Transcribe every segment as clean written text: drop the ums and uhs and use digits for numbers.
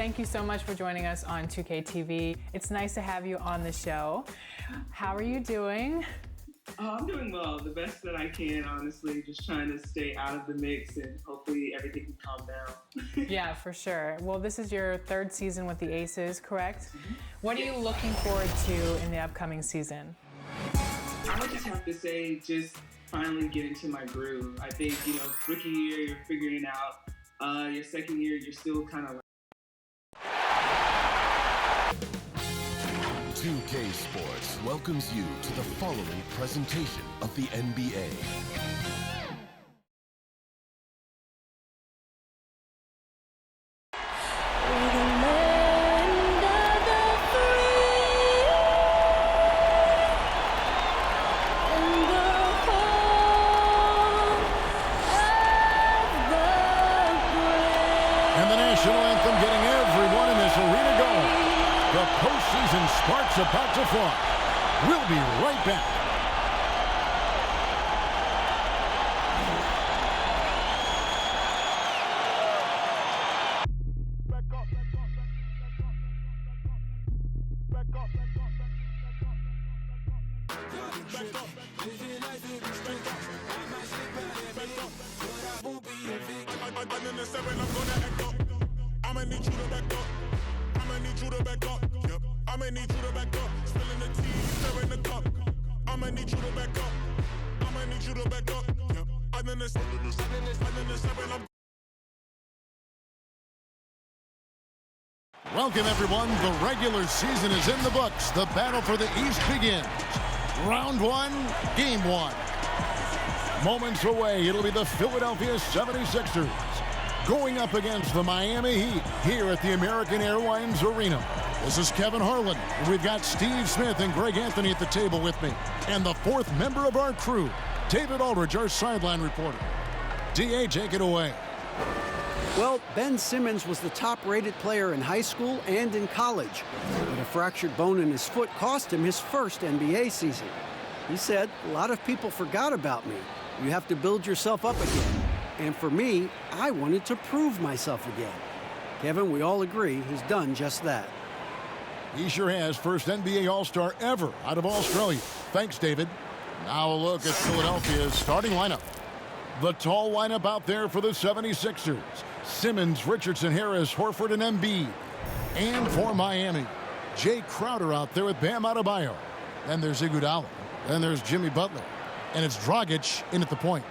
thank you so much for joining us on 2K TV. It's nice to have you on the show. How are you doing? Oh, I'm doing well, the best that I can, honestly. Just trying to stay out of the mix and hopefully everything can calm down. Yeah, for sure. Well, this is your third season with the Aces, correct? Mm-hmm. What are you looking forward to in the upcoming season? I would just have to say, just finally get into my groove. I think, rookie year, you're figuring it out. Your second year, you're still kind of 2K Sports welcomes you to the following presentation of the NBA. And the national anthem getting everyone in this arena going. The postseason sparks about to fly. We'll be right back. I'ma need you to back up. I'ma need you to back up. Yep. I'ma need you to back up. Spilling the tea, stirring the cup. I'ma need you to back up. I'ma need you to back up. Yep. I'm in the seven. Welcome, everyone. The regular season is in the books. The battle for the East begins. Round one, game one. Moments away, it'll be the Philadelphia 76ers going up against the Miami Heat here at the American Airlines Arena. This is Kevin Harlan. We've got Steve Smith and Greg Anthony at the table with me. And the fourth member of our crew, David Aldridge, our sideline reporter. DA, take it away. Well, Ben Simmons was the top-rated player in high school and in college. But a fractured bone in his foot cost him his first NBA season. He said, "A lot of people forgot about me. You have to build yourself up again. And for me, I wanted to prove myself again." Kevin, we all agree he's done just that. He sure has. First NBA All-Star ever out of Australia. Thanks, David. Now a look at Philadelphia's starting lineup. The tall lineup out there for the 76ers. Simmons, Richardson, Harris, Horford, and Embiid. And for Miami, Jay Crowder out there with Bam Adebayo. Then there's Iguodala. Then there's Jimmy Butler. And it's Dragic in at the point.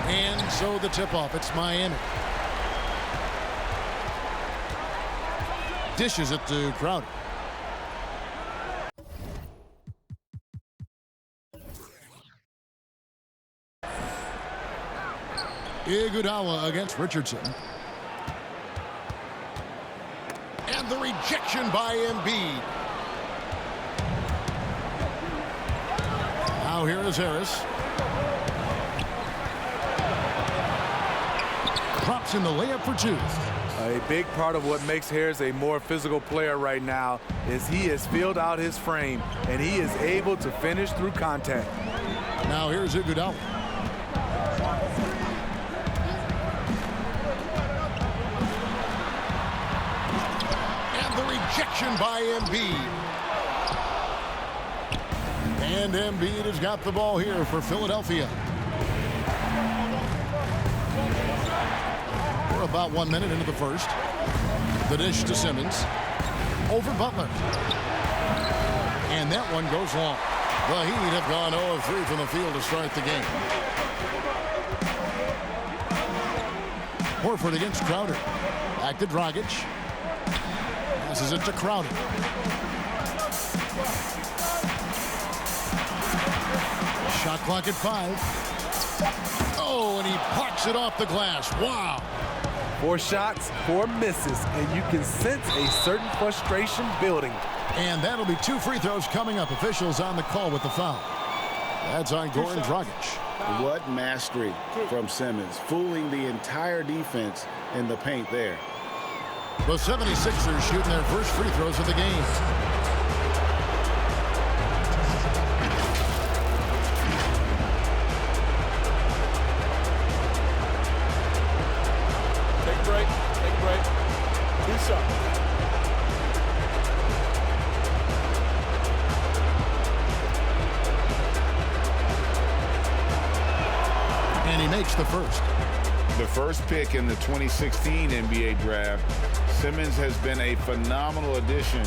And so the tip-off, it's Miami. Dishes it to Crowder. Iguodala against Richardson. And the rejection by Embiid. Now here is Harris. Drops in the layup for two. A big part of what makes Harris a more physical player right now is he has filled out his frame, and he is able to finish through contact. Now here's Iguodala. And the rejection by Embiid. And Embiid has got the ball here for Philadelphia. We're about 1 minute into the first. The dish to Simmons. Over Butler. And that one goes long. The Heat have gone 0-3 from the field to start the game. Horford against Crowder. Back to Dragic. Passes it to Crowder. Shot clock at 5. Oh, and he pucks it off the glass. Wow. 4 shots, 4 misses, and you can sense a certain frustration building. And that'll be 2 free throws coming up. Officials on the call with the foul. That's on Goran Dragic. What mastery from Simmons, fooling the entire defense in the paint there. The 76ers shooting their first free throws of the game. Take a break. Take a break. Do something. And he makes the first. The first pick in the 2016 NBA draft, Simmons has been a phenomenal addition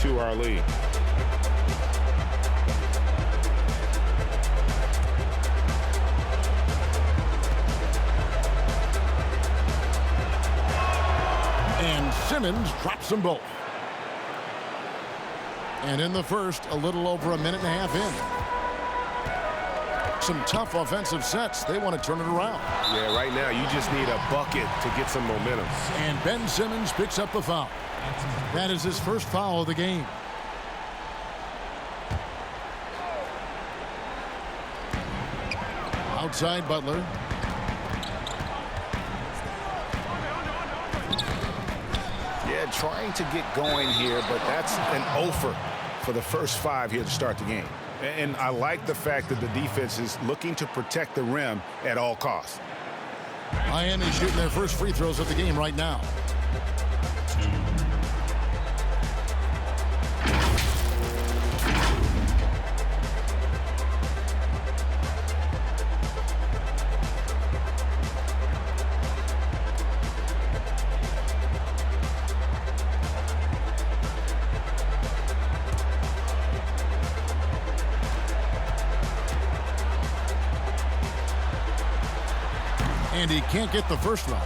to our league. And Simmons drops them both. And in the first, a little over a minute and a half in. Some tough offensive sets. They want to turn it around. Yeah, right now you just need a bucket to get some momentum. And Ben Simmons picks up the foul. That is his first foul of the game. Outside Butler. Yeah, trying to get going here, but that's an offer for the first 5 here to start the game. And I like the fact that the defense is looking to protect the rim at all costs. Miami shooting their first free throws of the game right now. And he can't get the first one.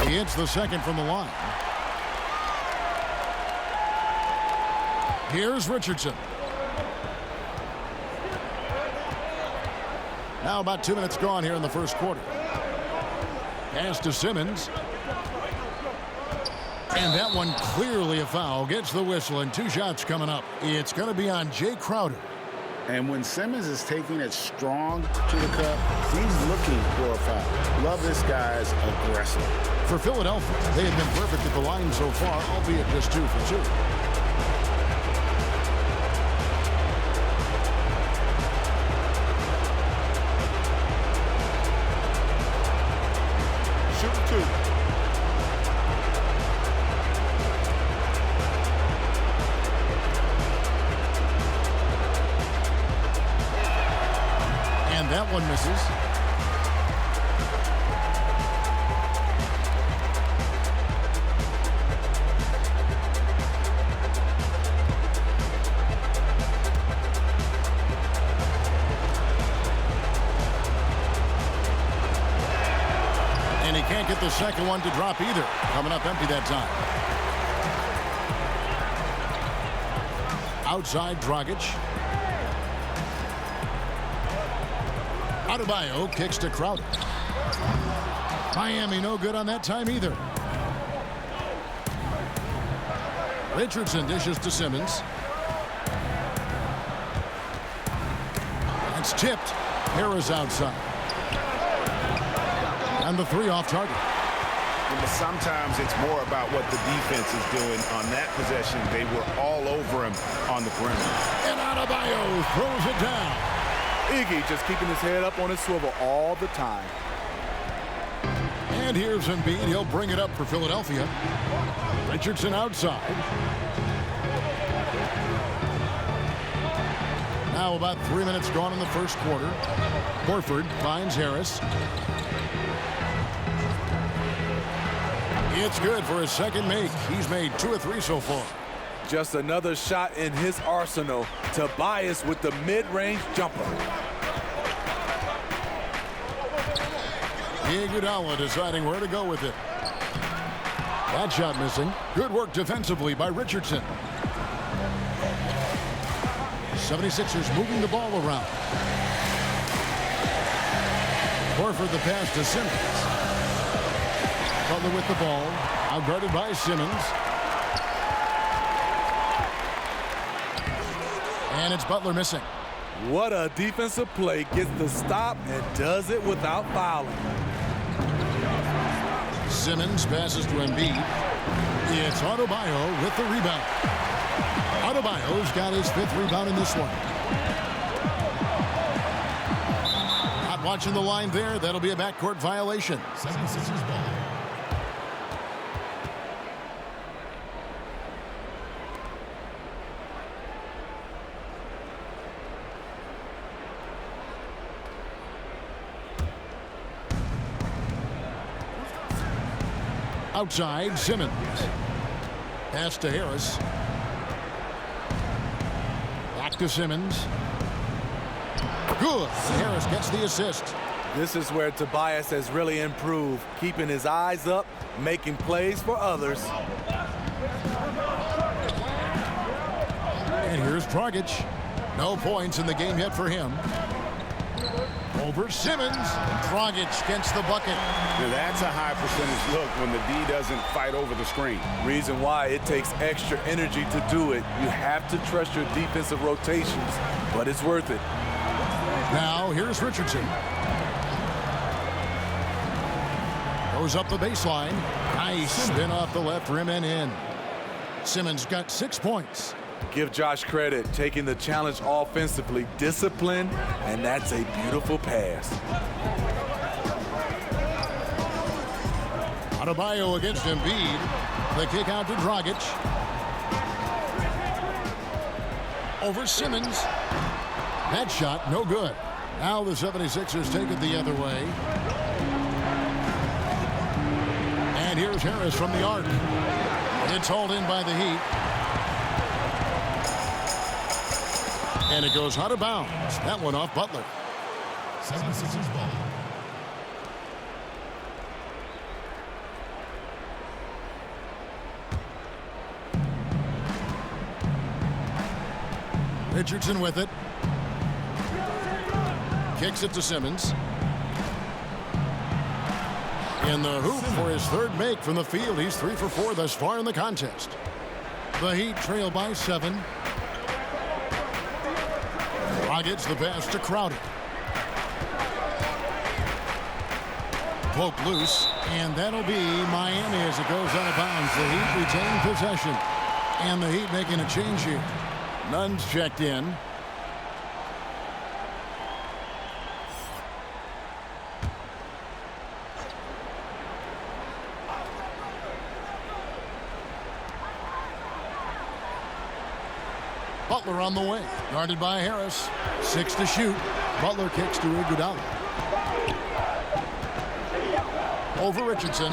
He hits the second from the line. Here's Richardson. Now about 2 minutes gone here in the first quarter. Pass to Simmons. And that one clearly a foul. Gets the whistle and 2 shots coming up. It's going to be on Jay Crowder. And when Simmons is taking it strong to the cup, he's looking for a foul. Love this guy's aggressive. For Philadelphia, they have been perfect at the line so far, albeit just 2 for 2. That one misses. And he can't get the second one to drop either. Coming up empty that time. Outside Dragic. Adebayo kicks to Crowder. Miami no good on that time either. Richardson dishes to Simmons. It's tipped. Harris outside. And the 3 off target. But sometimes it's more about what the defense is doing on that possession. They were all over him on the perimeter. And Adebayo throws it down. Iggy just keeping his head up on his swivel all the time. And here's Embiid. He'll bring it up for Philadelphia. Richardson outside. Now about 3 minutes gone in the first quarter. Horford finds Harris. It's good for his second make. He's made 2 of 3 so far. Just another shot in his arsenal. Tobias with the mid-range jumper. Iguodala deciding where to go with it. That shot missing. Good work defensively by Richardson. 76ers moving the ball around. Horford the pass to Simmons. Butler with the ball. Outguarded by Simmons. And it's Butler missing. What a defensive play. Gets the stop and does it without fouling. Simmons passes to Embiid. It's Adebayo with the rebound. Adebayo's got his 5th rebound in this one. Not watching the line there. That'll be a backcourt violation. 76ers ball. Outside, Simmons. Pass to Harris. Back to Simmons. Good. Harris gets the assist. This is where Tobias has really improved, keeping his eyes up, making plays for others. And here's Dragic. No points in the game yet for him. Over Simmons. Dragic gets the bucket. Now that's a high percentage look when the D doesn't fight over the screen. Reason why it takes extra energy to do it. You have to trust your defensive rotations, but it's worth it. Now here's Richardson. Goes up the baseline. Nice spin off the left rim and in. Simmons got 6 points. Give Josh credit, taking the challenge offensively, discipline, and that's a beautiful pass. Adebayo against Embiid. The kick out to Dragic. Over Simmons. That shot, no good. Now the 76ers take it the other way. And here's Harris from the arc. It's hauled in by the Heat. And it goes out of bounds. That one off Butler. 76ers ball. Richardson with it. Kicks it to Simmons. In the hoop for his 3rd make from the field. He's 3 for 4 thus far in the contest. The Heat trail by 7. Gets the pass to Crowder. Poke loose, and that'll be Miami as it goes out of bounds. The Heat retain possession, and the Heat making a change here. Nunn's checked in. Butler on the way, guarded by Harris. 6 to shoot. Butler kicks to Iguodala. Over Richardson.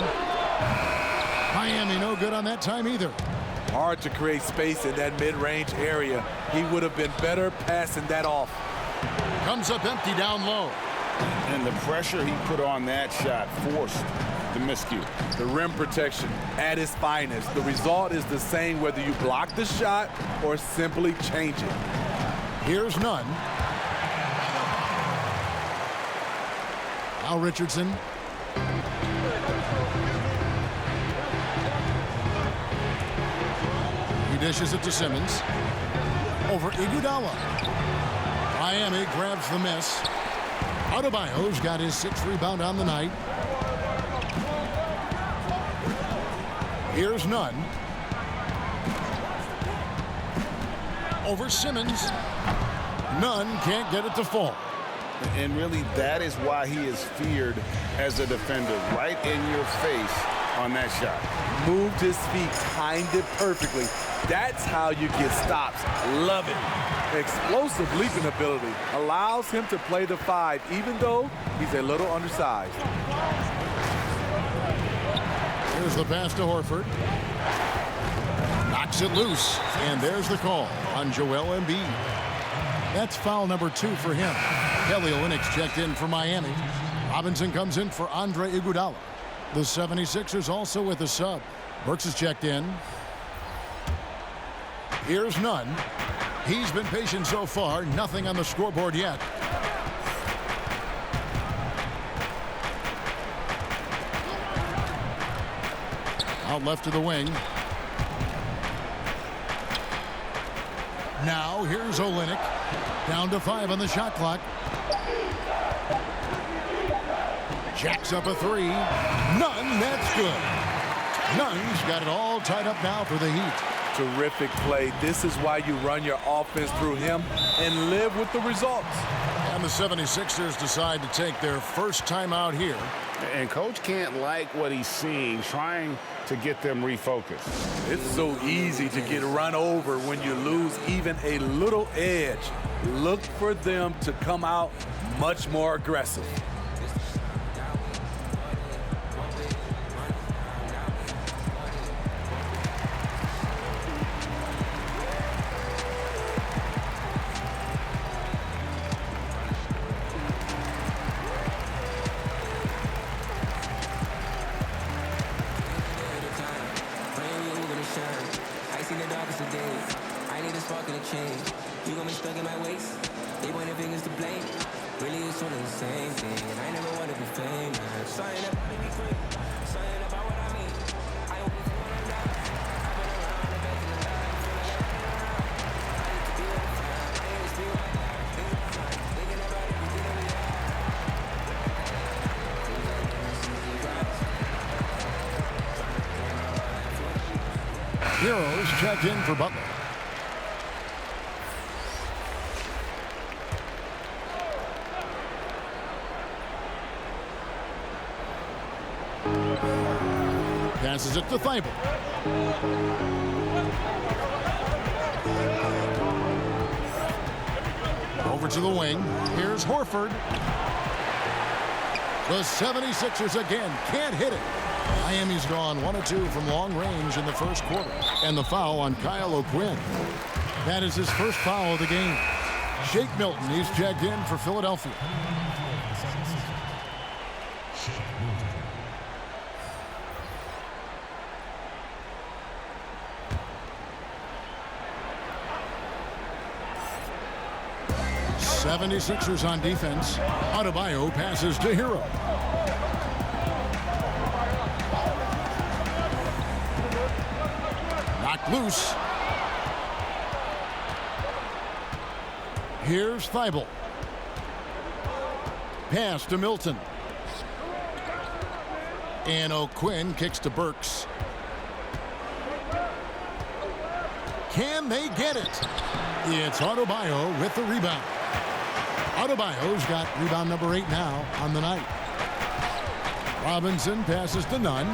Miami no good on that time either. Hard to create space in that mid-range area. He would have been better passing that off. Comes up empty down low. And the pressure he put on that shot forced the miscue. The rim protection at its finest. The result is the same whether you block the shot or simply change it. Here's Nunn. Now Richardson. He dishes it to Simmons. Over Iguodala. Miami grabs the miss. Adebayo's got his 6th rebound on the night. Here's Nunn. Over Simmons. Nunn can't get it to fall. And really, that is why he is feared as a defender. Right in your face on that shot. Moved his feet, timed it perfectly. That's how you get stops. Love it. Explosive leaping ability allows him to play the 5, even though he's a little undersized. Here's the pass to Horford. Knocks it loose. And there's the call on Joel Embiid. That's foul number 2 for him. Kelly Olynyk checked in for Miami. Robinson comes in for Andre Iguodala. The 76ers also with a sub. Burks is checked in. Here's Nunn. He's been patient so far. Nothing on the scoreboard yet. Out left to the wing. Now here's Olynyk. Down to 5 on the shot clock. Jacks up a 3. Nunn, that's good. Nunn's got it all tied up now for the Heat. Terrific play. This is why you run your offense through him and live with the results. And the 76ers decide to take their first time out here. And coach can't like what he's seeing, trying to get them refocused. It's so easy to get run over when you lose even a little edge. Look for them to come out much more aggressive. Heroes checked in for Butler. Passes it to Thibault. Over to the wing. Here's Horford. The 76ers again can't hit it. Miami's gone 1 of 2 from long range in the first quarter. And the foul on Kyle O'Quinn. That is his first foul of the game. Shake Milton, he's checked in for Philadelphia. '76ers on defense. Adebayo passes to Hero. Knocked loose. Here's Thibault. Pass to Milton. And O'Quinn kicks to Burks. Can they get it? It's Adebayo with the rebound. Adebayo's got rebound number 8 now on the night. Robinson passes to Nunn.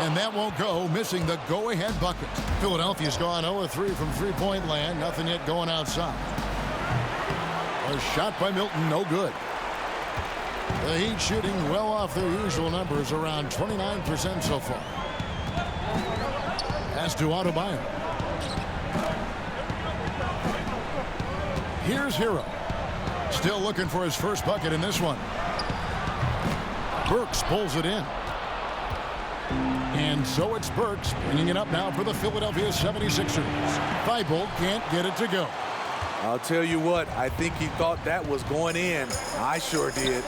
And that won't go, missing the go-ahead bucket. Philadelphia's gone 0-3 from three-point land. Nothing yet going outside. A shot by Milton, no good. The Heat shooting well off their usual numbers, around 29% so far. Pass to Adebayo. Here's Hero. Still looking for his first bucket in this one. Burks pulls it in. And so it's Burks bringing it up now for the Philadelphia 76ers. Thibault can't get it to go. I'll tell you what, I think he thought that was going in. I sure did.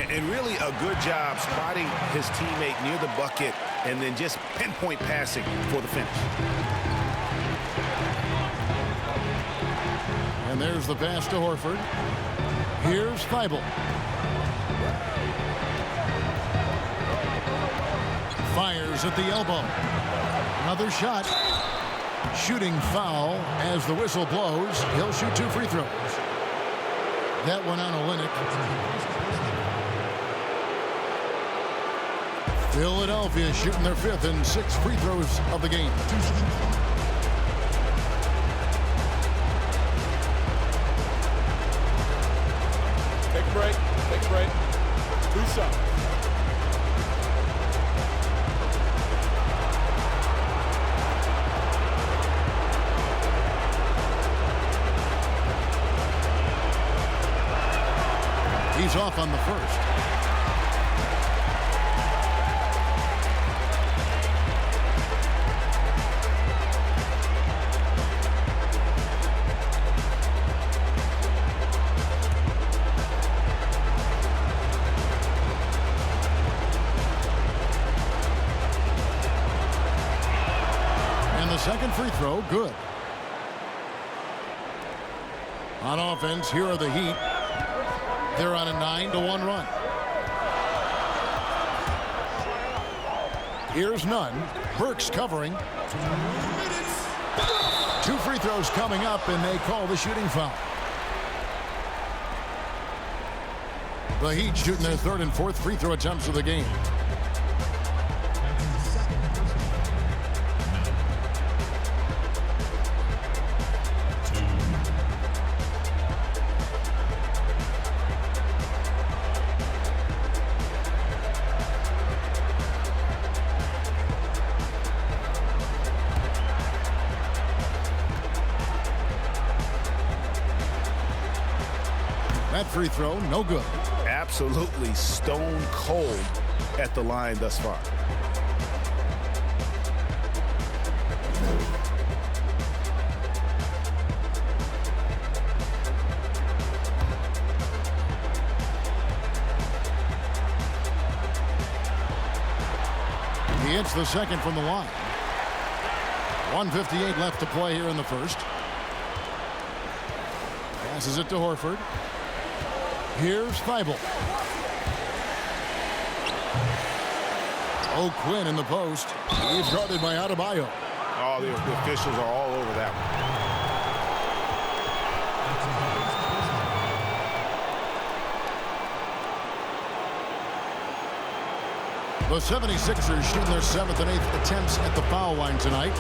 And really a good job spotting his teammate near the bucket and then just pinpoint passing for the finish. And there's the pass to Horford. Here's Thibault. Fires at the elbow. Another shot. Shooting foul as the whistle blows. He'll shoot 2 free throws. That one on Olynyk. Philadelphia shooting their 5th and 6th free throws of the game. Take a break. Take a break. 2 shots. He's off on the first. the second free throw, good. On offense, here are the Heat. They're on a 9-1 run. Here's none. Burks covering. 2 free throws coming up, and they call the shooting foul. The Heat shooting their 3rd and 4th free throw attempts of the game. That free throw, no good. Absolutely stone cold at the line thus far. He hits the second from the line. 1:58 left to play here in the first. Passes it to Horford. Here's Thibault. O'Quinn in the post. He's guarded by Adebayo. Oh, the officials are all over that one. The 76ers shooting their 7th and 8th attempts at the foul line tonight.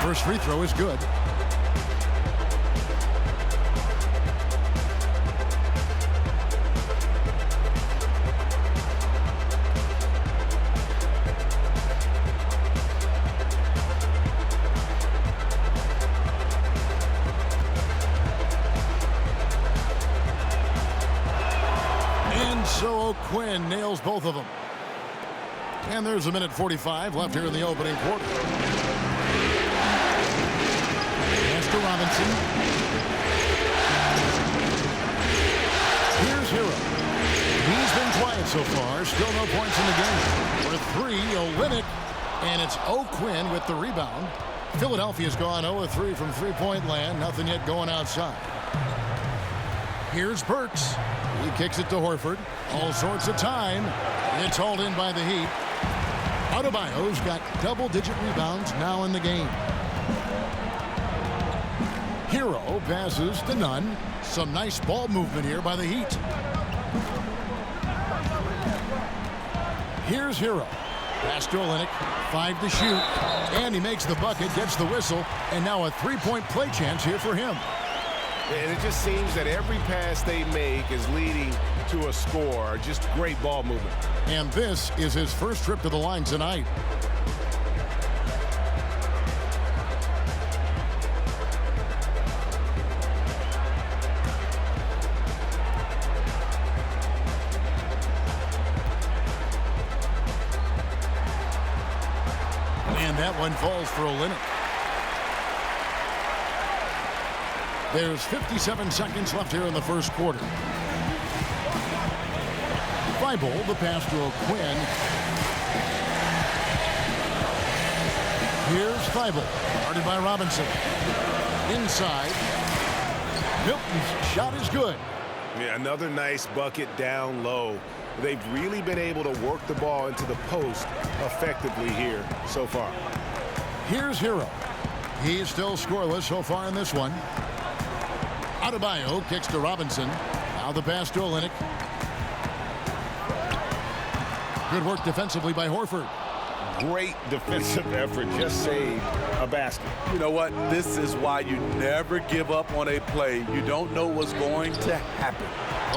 First free throw is good. And so O'Quinn nails both of them. And there's a minute 45 left here in the opening quarter. Robinson. Here's Hero. He's been quiet so far. Still no points in the game. For 3, Olynyk. And it's O'Quinn with the rebound. Philadelphia's gone 0-3 from three-point land. Nothing yet going outside. Here's Burks. He kicks it to Horford. All sorts of time. It's hauled in by the Heat. Adebayo's got double-digit rebounds now in the game. Hero passes to Nunn. Some nice ball movement here by the Heat. Here's Hero. Pass to Olynyk. 5 to shoot. And he makes the bucket, gets the whistle, and now a three-point play chance here for him. And it just seems that every pass they make is leading to a score. Just great ball movement. And this is his first trip to the line tonight. And that one falls for Olynyk. There's 57 seconds left here in the first quarter. Thibault, the pass to O'Quinn. Here's Thibault, guarded by Robinson. Inside. Milton's shot is good. Yeah, another nice bucket down low. They've really been able to work the ball into the post effectively here so far. Here's Hero. He's still scoreless so far in this one. Adebayo kicks to Robinson. Now the pass to Olynyk. Good work defensively by Horford. Great defensive effort. Just saved a basket. You know what? This is why you never give up on a play. You don't know what's going to happen.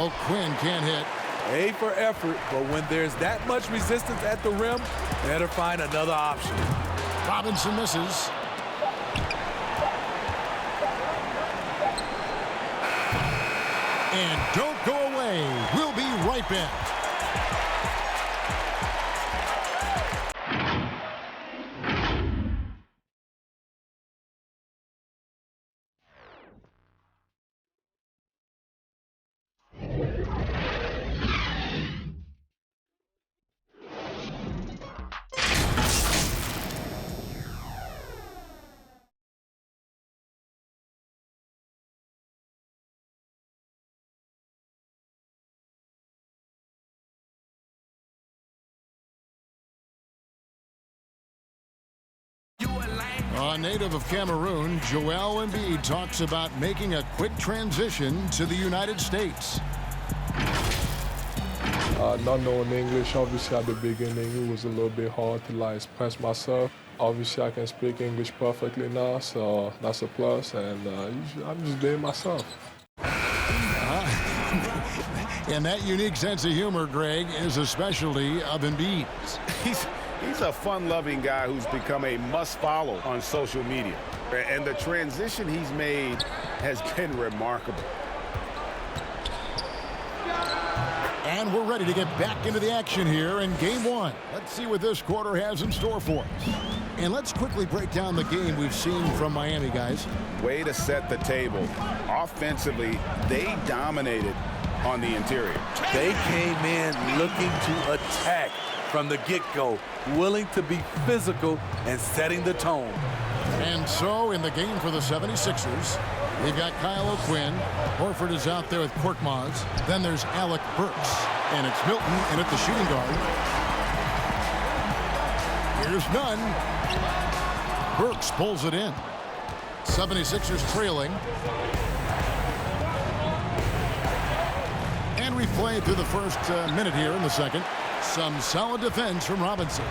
O'Quinn can't hit. A for effort, but when there's that much resistance at the rim, better find another option. Robinson misses. And don't go away. We'll be right back. A native of Cameroon, Joel Embiid talks about making a quick transition to the United States. Not knowing English, obviously at the beginning, it was a little bit hard to express myself. Obviously, I can speak English perfectly now, so that's a plus, and I'm just being myself. And that unique sense of humor, Greg, is a specialty of Embiid's. He's a fun-loving guy who's become a must-follow on social media. And the transition he's made has been remarkable. And we're ready to get back into the action here in Game 1. Let's see what this quarter has in store for us. And let's quickly break down the game we've seen from Miami, guys. Way to set the table. Offensively, they dominated on the interior. They came in looking to attack from the get-go, willing to be physical and setting the tone. And so in the game for the 76ers, they've got Kyle O'Quinn. Horford is out there with Korkmaz. Then there's Alec Burks. And it's Milton in at the shooting guard. Here's Nunn. Burks pulls it in. 76ers trailing. And we play through the first minute here in the second. Some solid defense from Robinson.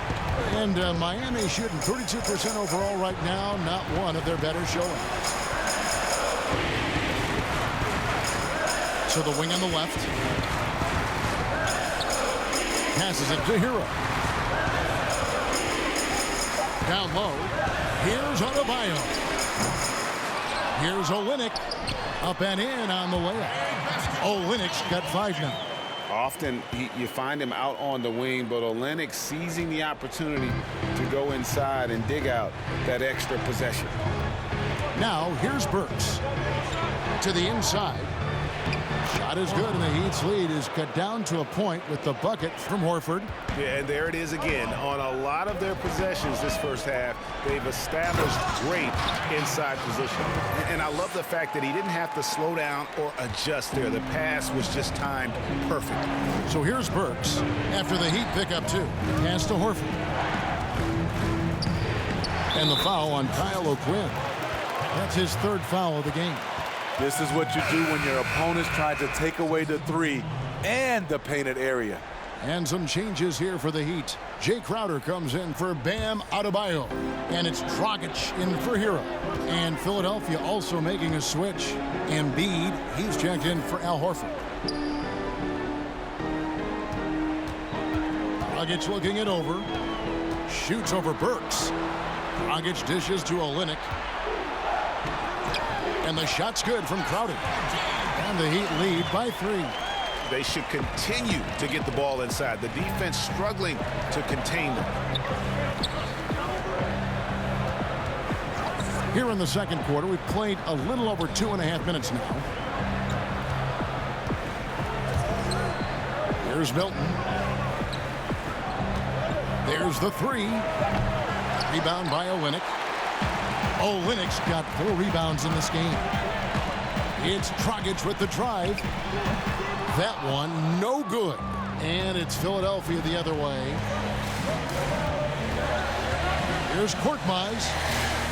And Miami shooting 32% overall right now. Not one of their better showings. So the wing on the left. Passes it to Hero. Down low. Here's Adebayo. Here's Olynyk. Up and in on the layup. Olynyk's got 5 now. Often you find him out on the wing, but Olynyk seizing the opportunity to go inside and dig out that extra possession. Now here's Burks. To the inside. Shot is good, and the Heat's lead is cut down to a point with the bucket from Horford. Yeah, and there it is again. On a lot of their possessions this first half, they've established great inside position. And I love the fact that he didn't have to slow down or adjust there. The pass was just timed perfect. So here's Burks after the Heat pick up 2. Pass to Horford. And the foul on Kyle O'Quinn. That's his 3rd foul of the game. This is what you do when your opponent's trying to take away the 3 and the painted area. And some changes here for the Heat. Jay Crowder comes in for Bam Adebayo. And it's Dragic in for Hero. And Philadelphia also making a switch. Embiid, he's checked in for Al Horford. Dragic looking it over. Shoots over Burks. Dragic dishes to Olynyk. And the shot's good from Crowder. And the Heat lead by 3. They should continue to get the ball inside. The defense struggling to contain them. Here in the second quarter, we've played a little over 2.5 minutes now. Here's Milton. There's the 3. Rebound by Olynyk. Olynyk's got 4 rebounds in this game. It's Dragic with the drive. That one, no good. And it's Philadelphia the other way. Here's Korkmaz.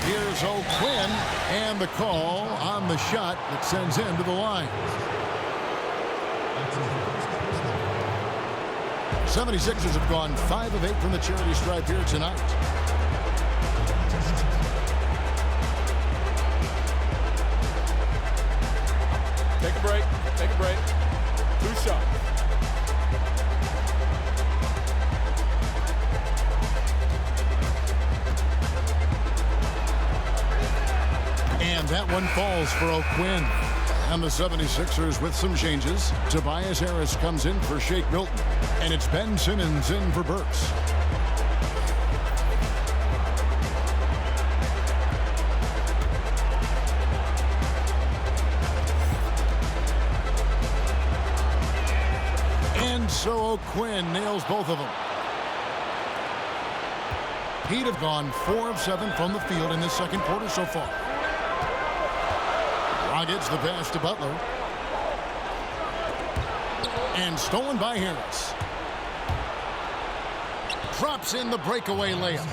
Here's O'Quinn. And the call on the shot that sends him to the line. 76ers have gone 5 of 8 from the charity stripe here tonight. Take a break. Take a break. 2 shots. And that one falls for O'Quinn. And the 76ers with some changes. Tobias Harris comes in for Shake Milton. And it's Ben Simmons in for Burks. So O'Quinn nails both of them. Heat have gone 4 of 7 from the field in this second quarter so far. Dragic the pass to Butler. And stolen by Harris. Drops in the breakaway layup.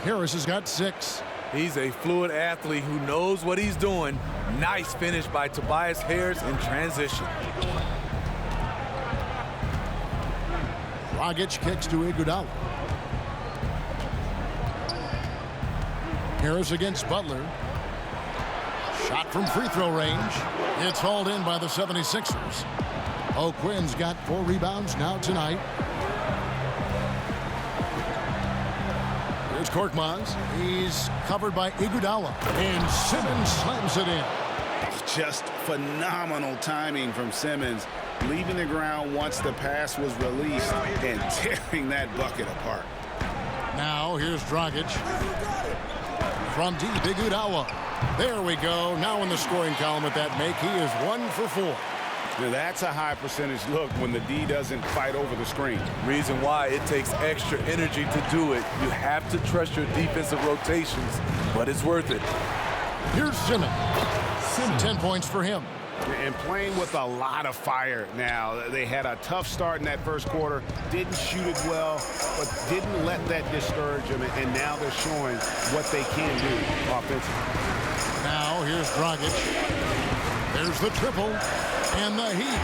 Harris has got 6. He's a fluid athlete who knows what he's doing. Nice finish by Tobias Harris in transition. Dragic kicks to Iguodala. Harris against Butler. Shot from free throw range. It's hauled in by the 76ers. O'Quinn's got 4 rebounds now tonight. Here's Korkmaz. He's covered by Iguodala. And Simmons slams it in. Just phenomenal timing from Simmons, leaving the ground once the pass was released and tearing that bucket apart. Now here's Dragic. From deep, Iguodala. There we go. Now in the scoring column with that make, he is 1 for 4. Now that's a high percentage look when the D doesn't fight over the screen. Reason why it takes extra energy to do it. You have to trust your defensive rotations, but it's worth it. Here's Simmons. 10 points for him. And playing with a lot of fire now. They had a tough start in that first quarter, didn't shoot it well, but didn't let that discourage them, and now they're showing what they can do offensively. Now here's Dragic. There's the triple, and the Heat,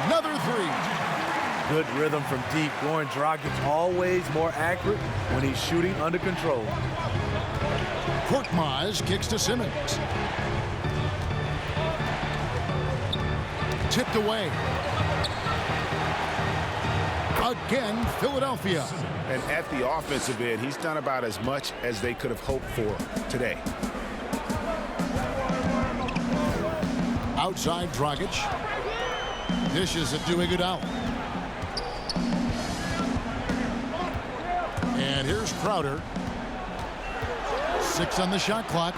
another 3. Good rhythm from deep. Goran Dragic always more accurate when he's shooting under control. Korkmaz kicks to Simmons. Tipped away. Again, Philadelphia. And at the offensive end, he's done about as much as they could have hoped for today. Outside Dragic. Dishes it to Iguodala. And here's Crowder. 6 on the shot clock.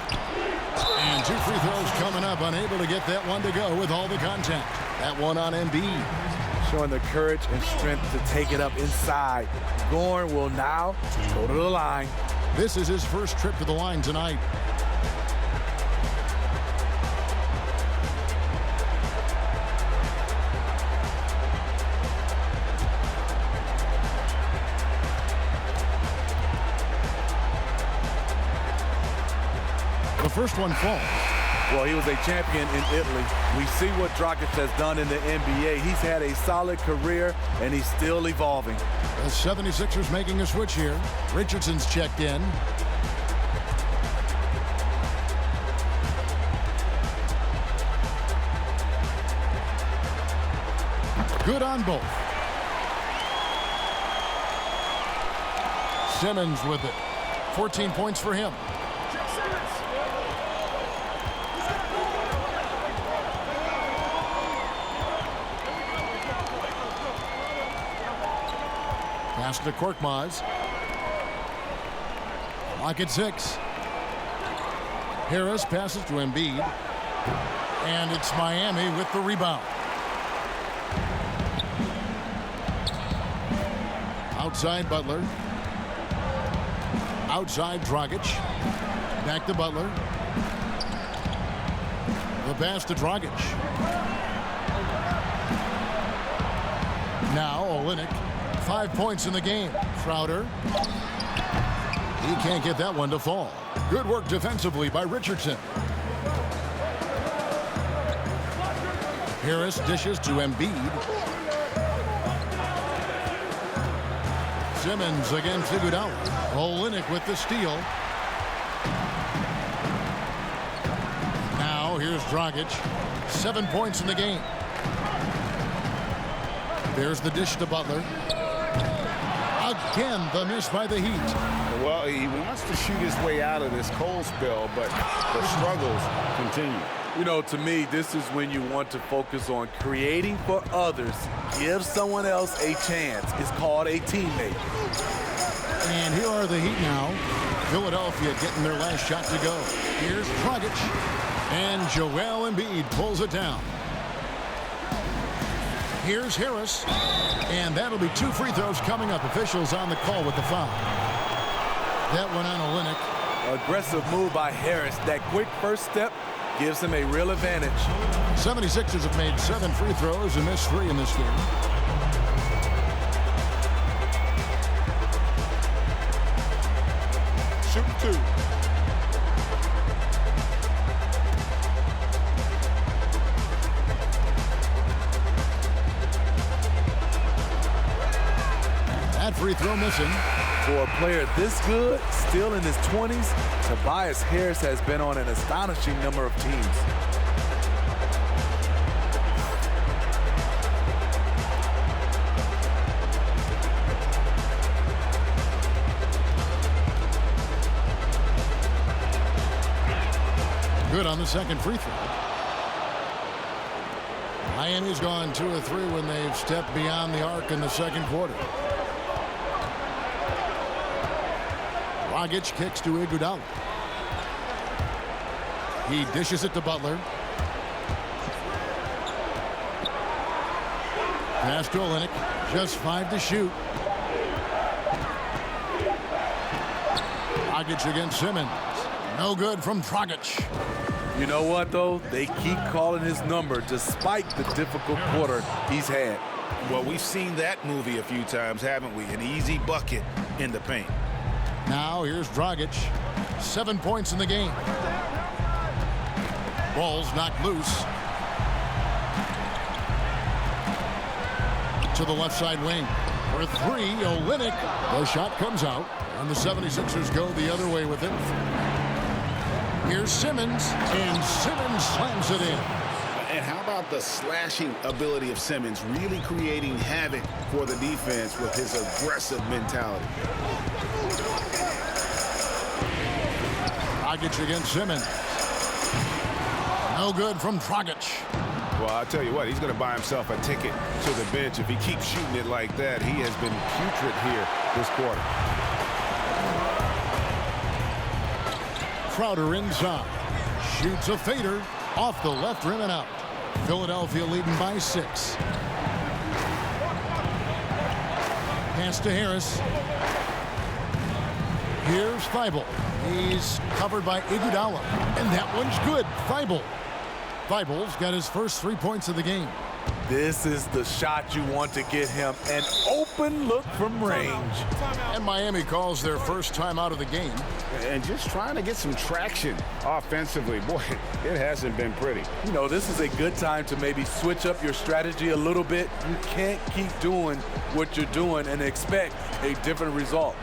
And 2 free throws coming up. Unable to get that one to go with all the contact. That one on Embiid. Showing the courage and strength to take it up inside. Goran will now go to the line. This is his first trip to the line tonight. The first one falls. Well, he was a champion in Italy. We see what Dragic has done in the NBA. He's had a solid career, and he's still evolving. The 76ers making a switch here. Richardson's checked in. Good on both. Simmons with it. 14 points for him. Pass to Korkmaz. Clock at 6. Harris passes to Embiid. And it's Miami with the rebound. Outside Butler. Outside Dragic. Back to Butler. The pass to Dragic. Now Olynyk. 5 points in the game. Crowder. He can't get that one to fall. Good work defensively by Richardson. Harris dishes to Embiid. Simmons against Iguodala. Olynyk with the steal. Now here's Dragic. 7 points in the game. There's the dish to Butler. Again, the miss by the Heat. Well, he wants to shoot his way out of this cold spell, but the struggles continue. You know, to me, this is when you want to focus on creating for others. Give someone else a chance. It's called a teammate. And here are the Heat now. Philadelphia getting their last shot to go. Here's Dragic. And Joel Embiid pulls it down. Here's Harris. And that'll be 2 free throws coming up. Officials on the call with the foul. That one on Olynyk. Aggressive move by Harris. That quick first step gives him a real advantage. 76ers have made 7 free throws and missed 3 in this game. Shoot 2. that free throw missing. For a player this good, still in his 20s, Tobias Harris has been on an astonishing number of teams. Good on the second free throw. Miami's gone 2 of 3 when they've stepped beyond the arc in the second quarter. Dragic kicks to Iguodala. He dishes it to Butler. Pass to Olynyk. Just 5 to shoot. Dragic against Simmons. No good from Dragic. You know what, though? They keep calling his number despite the difficult quarter he's had. Well, we've seen that movie a few times, haven't we? An easy bucket in the paint. Now here's Dragic. 7 points in the game. Ball's knocked loose. To the left side wing. For 3, Olynyk. The shot comes out, and the 76ers go the other way with it. Here's Simmons, and Simmons slams it in. And how about the slashing ability of Simmons, really creating havoc for the defense with his aggressive mentality. Dragic against Simmons. No good from Dragic. Well, I'll tell you what, he's going to buy himself a ticket to the bench if he keeps shooting it like that. He has been putrid here this quarter. Crowder inside. Shoots a fader off the left rim and out. Philadelphia leading by 6. Pass to Harris. Here's Thibault. He's covered by Iguodala, and that one's good. Thibault's got his first 3 points of the game. This is the shot you want to get him, an open look from range. And Miami calls their first time out of the game. And just trying to get some traction offensively. Boy, it hasn't been pretty. You know, this is a good time to maybe switch up your strategy a little bit. You can't keep doing what you're doing and expect a different result.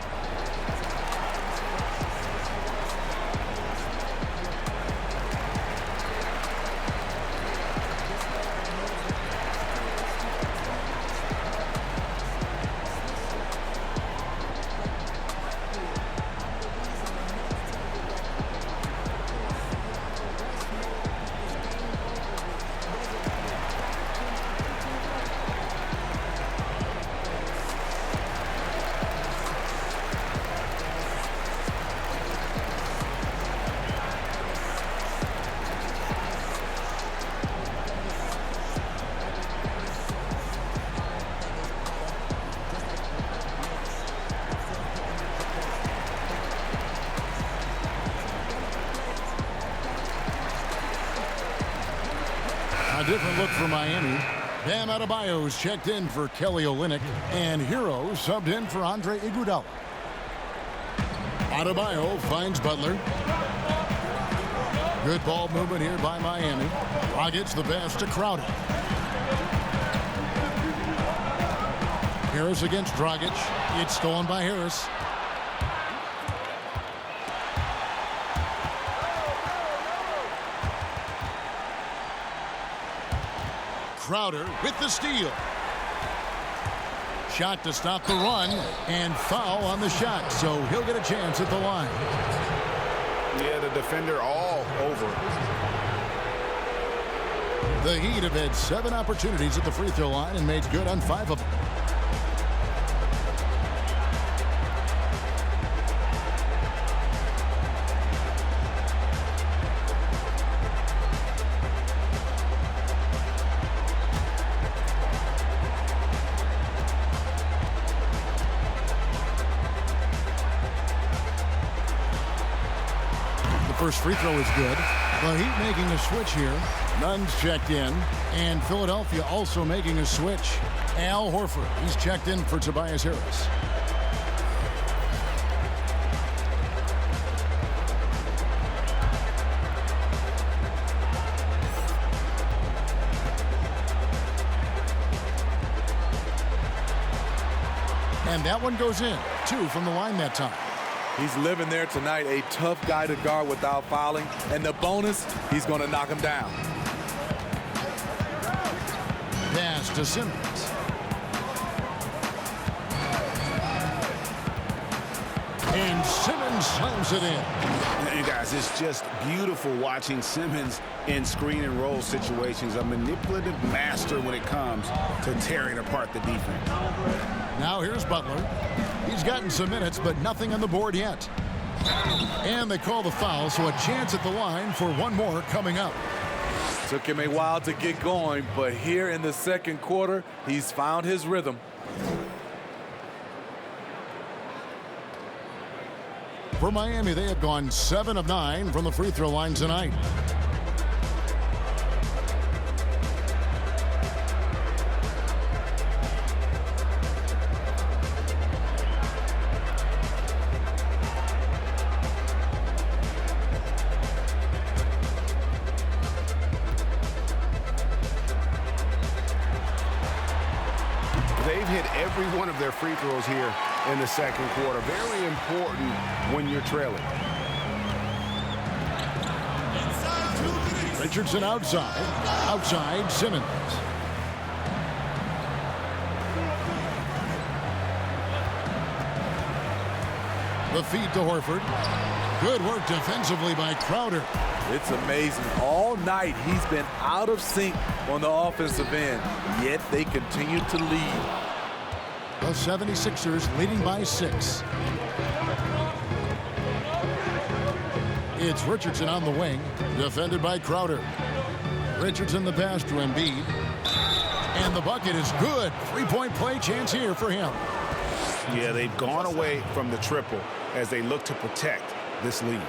A different look for Miami. Bam Adebayo's checked in for Kelly Olynyk, and Hero subbed in for Andre Iguodala. Adebayo finds Butler. Good ball movement here by Miami. Dragic the pass to Crowder. Harris against Dragic. It's stolen by Harris. Crowder with the steal. Shot to stop the run, and foul on the shot, so he'll get a chance at the line. Yeah, the defender all over. The Heat have had 7 opportunities at the free throw line and made good on 5 of them. First free throw is good. The Heat making a switch here. Nunn's checked in. And Philadelphia also making a switch. Al Horford, he's checked in for Tobias Harris. And that one goes in. 2 from the line that time. He's living there tonight, a tough guy to guard without fouling. And the bonus, he's going to knock him down. Pass to Simmons. And Simmons slams it in. And guys, it's just beautiful watching Simmons in screen and roll situations. A manipulative master when it comes to tearing apart the defense. Now here's Butler. He's gotten some minutes, but nothing on the board yet. And they call the foul, so a chance at the line for one more coming up. Took him a while to get going, but here in the second quarter, he's found his rhythm. For Miami, they have gone 7 of 9 from the free throw line tonight. They've hit every one of their free throws here in the second quarter. Very important when you're trailing. Richardson outside. Outside, Simmons. The feed to Horford. Good work defensively by Crowder. It's amazing. All night he's been out of sync on the offensive end, yet they continue to lead. The 76ers leading by 6. It's Richardson on the wing, defended by Crowder. Richardson the pass to Embiid. And the bucket is good. 3-point play chance here for him. Yeah, they've gone away from the triple as they look to protect this lead.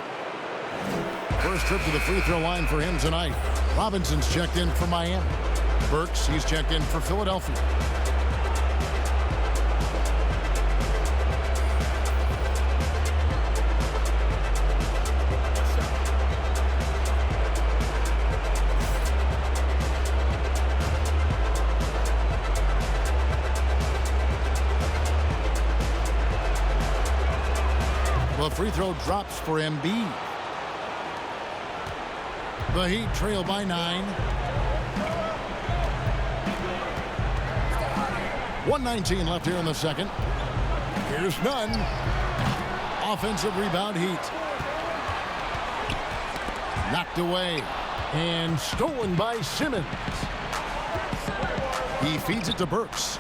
First trip to the free throw line for him tonight. Robinson's checked in for Miami. Burks, he's checked in for Philadelphia. The free throw drops for Embiid. The Heat trail by 9. 1:19 left here in the second. Here's Nunn. Offensive rebound, Heat. Knocked away and stolen by Simmons. He feeds it to Burks.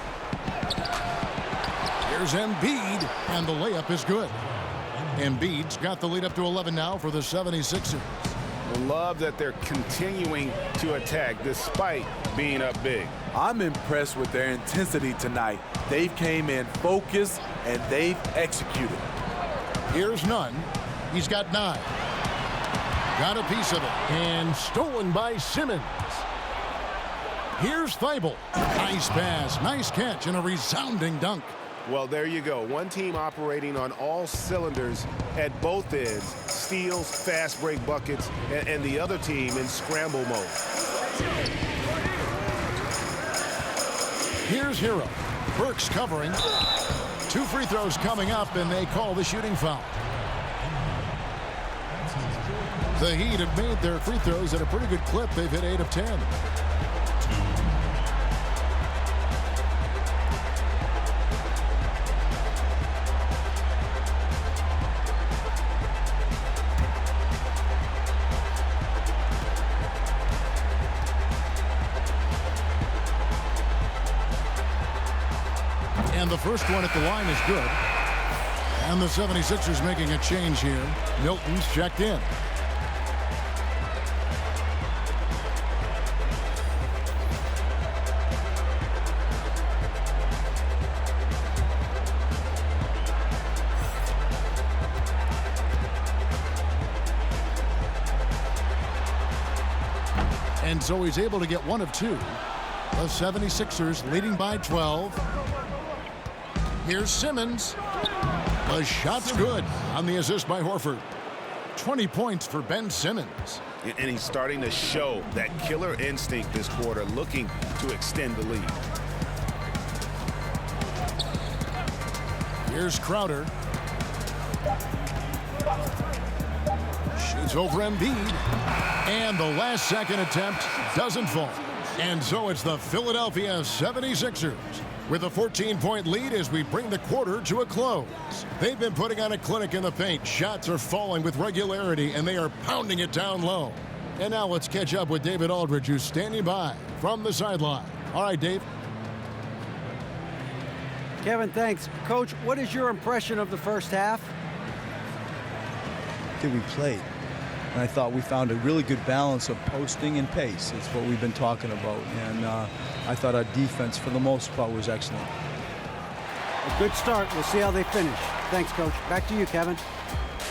Here's Embiid, and the layup is good. Embiid's got the lead up to 11 now for the 76ers. I love that they're continuing to attack despite being up big. I'm impressed with their intensity tonight. They've came in focused and they've executed. Here's Nunn. He's got 9. Got a piece of it. And stolen by Simmons. Here's Thibault. Nice pass. Nice catch and a resounding dunk. Well, there you go. One team operating on all cylinders at both ends. Steals, fast break buckets, and the other team in scramble mode. Here's Hero. Burks covering. 2 free throws coming up, and they call the shooting foul. The Heat have made their free throws at a pretty good clip. They've hit 8 of 10. And the first one at the line is good. And the 76ers making a change here. Milton's checked in. And so he's able to get 1 of 2. The 76ers leading by 12. Here's Simmons. The shot's good on the assist by Horford. 20 points for Ben Simmons. And he's starting to show that killer instinct this quarter, looking to extend the lead. Here's Crowder. Shoots over Embiid. And the last second attempt doesn't fall. And so it's the Philadelphia 76ers with a 14-point lead as we bring the quarter to a close. They've been putting on a clinic in the paint. Shots are falling with regularity, and they are pounding it down low. And now let's catch up with David Aldridge, who's standing by from the sideline. All right, Dave. Kevin, thanks. Coach, what is your impression of the first half? We played. And I thought we found a really good balance of posting and pace. It's what we've been talking about. And I thought our defense, for the most part, was excellent. A good start. We'll see how they finish. Thanks, Coach. Back to you, Kevin.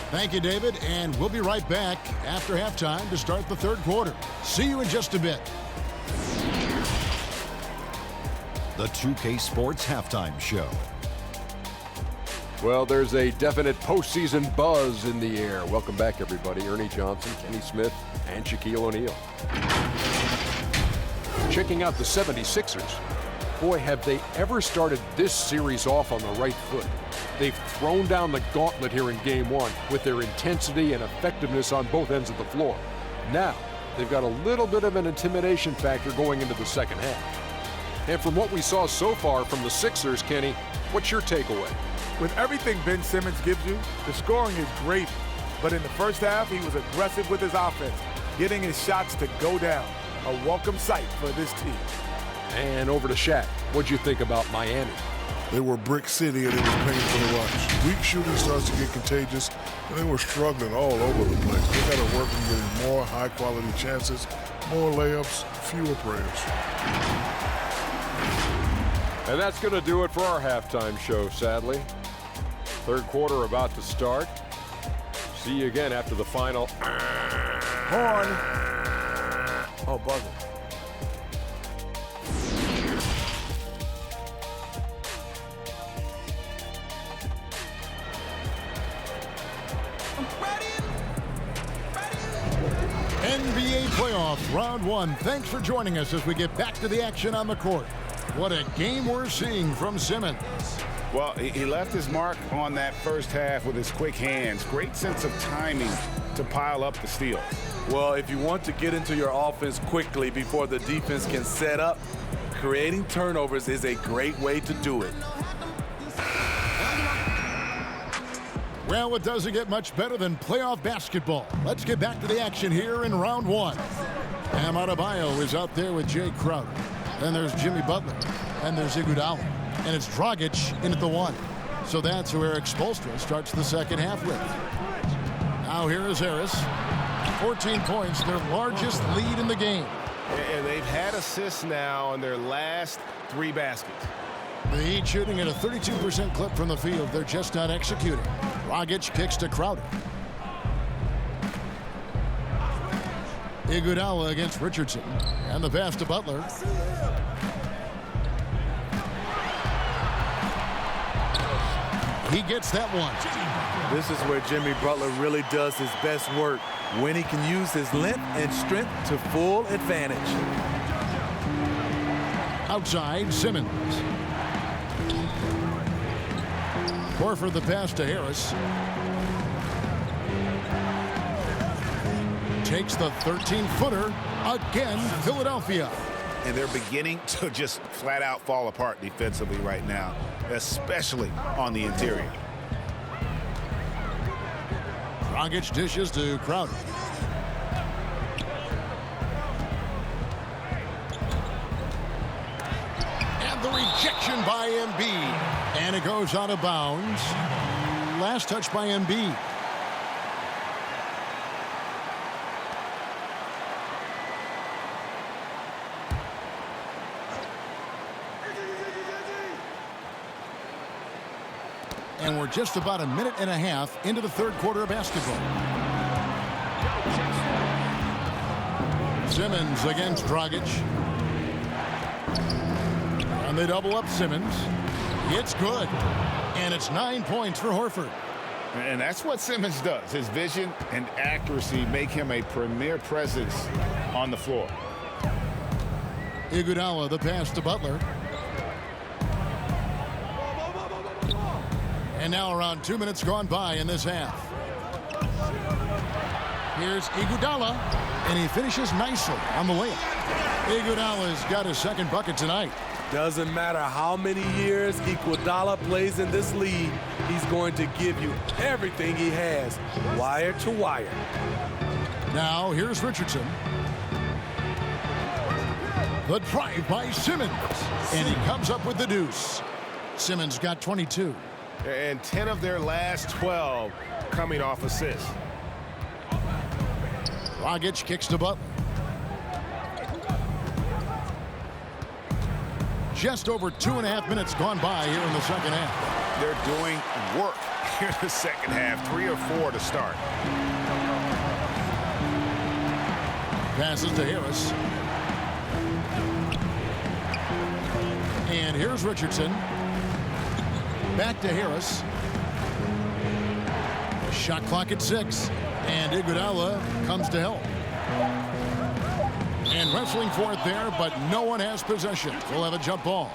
Thank you, David. And we'll be right back after halftime to start the third quarter. See you in just a bit. The 2K Sports Halftime Show. Well, there's a definite postseason buzz in the air. Welcome back, everybody. Ernie Johnson, Kenny Smith, and Shaquille O'Neal. Checking out the 76ers. Boy, have they ever started this series off on the right foot. They've thrown down the gauntlet here in Game 1 with their intensity and effectiveness on both ends of the floor. Now, they've got a little bit of an intimidation factor going into the second half. And from what we saw so far from the Sixers, Kenny, what's your takeaway? With everything Ben Simmons gives you, the scoring is great. But in the first half, he was aggressive with his offense, getting his shots to go down. A welcome sight for this team. And over to Shaq. What'd you think about Miami? They were brick city and it was painful to watch. Weak shooting starts to get contagious, and they were struggling all over the place. They got to work on getting more high-quality chances, more layups, fewer prayers. And that's going to do it for our halftime show, sadly. Third quarter about to start. See you again after the final. Horn. Oh, buzzer. NBA playoffs, round one. Thanks for joining us as we get back to the action on the court. What a game we're seeing from Simmons. Well, he left his mark on that first half with his quick hands. Great sense of timing to pile up the steal. Well, if you want to get into your offense quickly before the defense can set up, creating turnovers is a great way to do it. Well, it doesn't get much better than playoff basketball. Let's get back to the action here in round one. Bam Adebayo is out there with Jay Crowder. Then there's Jimmy Butler. And there's Iguodala. And it's Dragic in at the one. So that's who Eric Spoelstra starts the second half with. Now here is Harris. 14 points, their largest lead in the game. And they've had assists now on their last 3 baskets. The Heat shooting at a 32% clip from the field. They're just not executing. Dragic kicks to Crowder. Iguodala against Richardson. And the pass to Butler. He gets that one. This is where Jimmy Butler really does his best work, when he can use his length and strength to full advantage. Outside, Simmons. Horford the pass to Harris. Takes the 13-footer. Again, Philadelphia. And they're beginning to just flat out fall apart defensively right now, especially on the interior. Dragic dishes to Crowder. And the rejection by Embiid. And it goes out of bounds. Last touch by Embiid. And we're just about a minute and a half into the third quarter of basketball. Simmons against Dragic. And they double up Simmons. It's good. And it's 9 points for Horford. And that's what Simmons does. His vision and accuracy make him a premier presence on the floor. Iguodala, the pass to Butler. And now around 2 minutes gone by in this half. Here's Iguodala, and he finishes nicely on the layup. Iguodala's got his second bucket tonight. Doesn't matter how many years Iguodala plays in this league, he's going to give you everything he has, wire to wire. Now here's Richardson. The drive by Simmons, and he comes up with the deuce. Simmons got 22. And 10 of their last 12 coming off assists. Dragic kicks to Butler. Just over 2.5 minutes gone by here in the second half. They're doing work here in the second half. 3 or 4 to start. Passes to Harris. And here's Richardson. Back to Harris. Shot clock at 6. And Iguodala comes to help. And wrestling for it there, but no one has possession. We'll have a jump ball.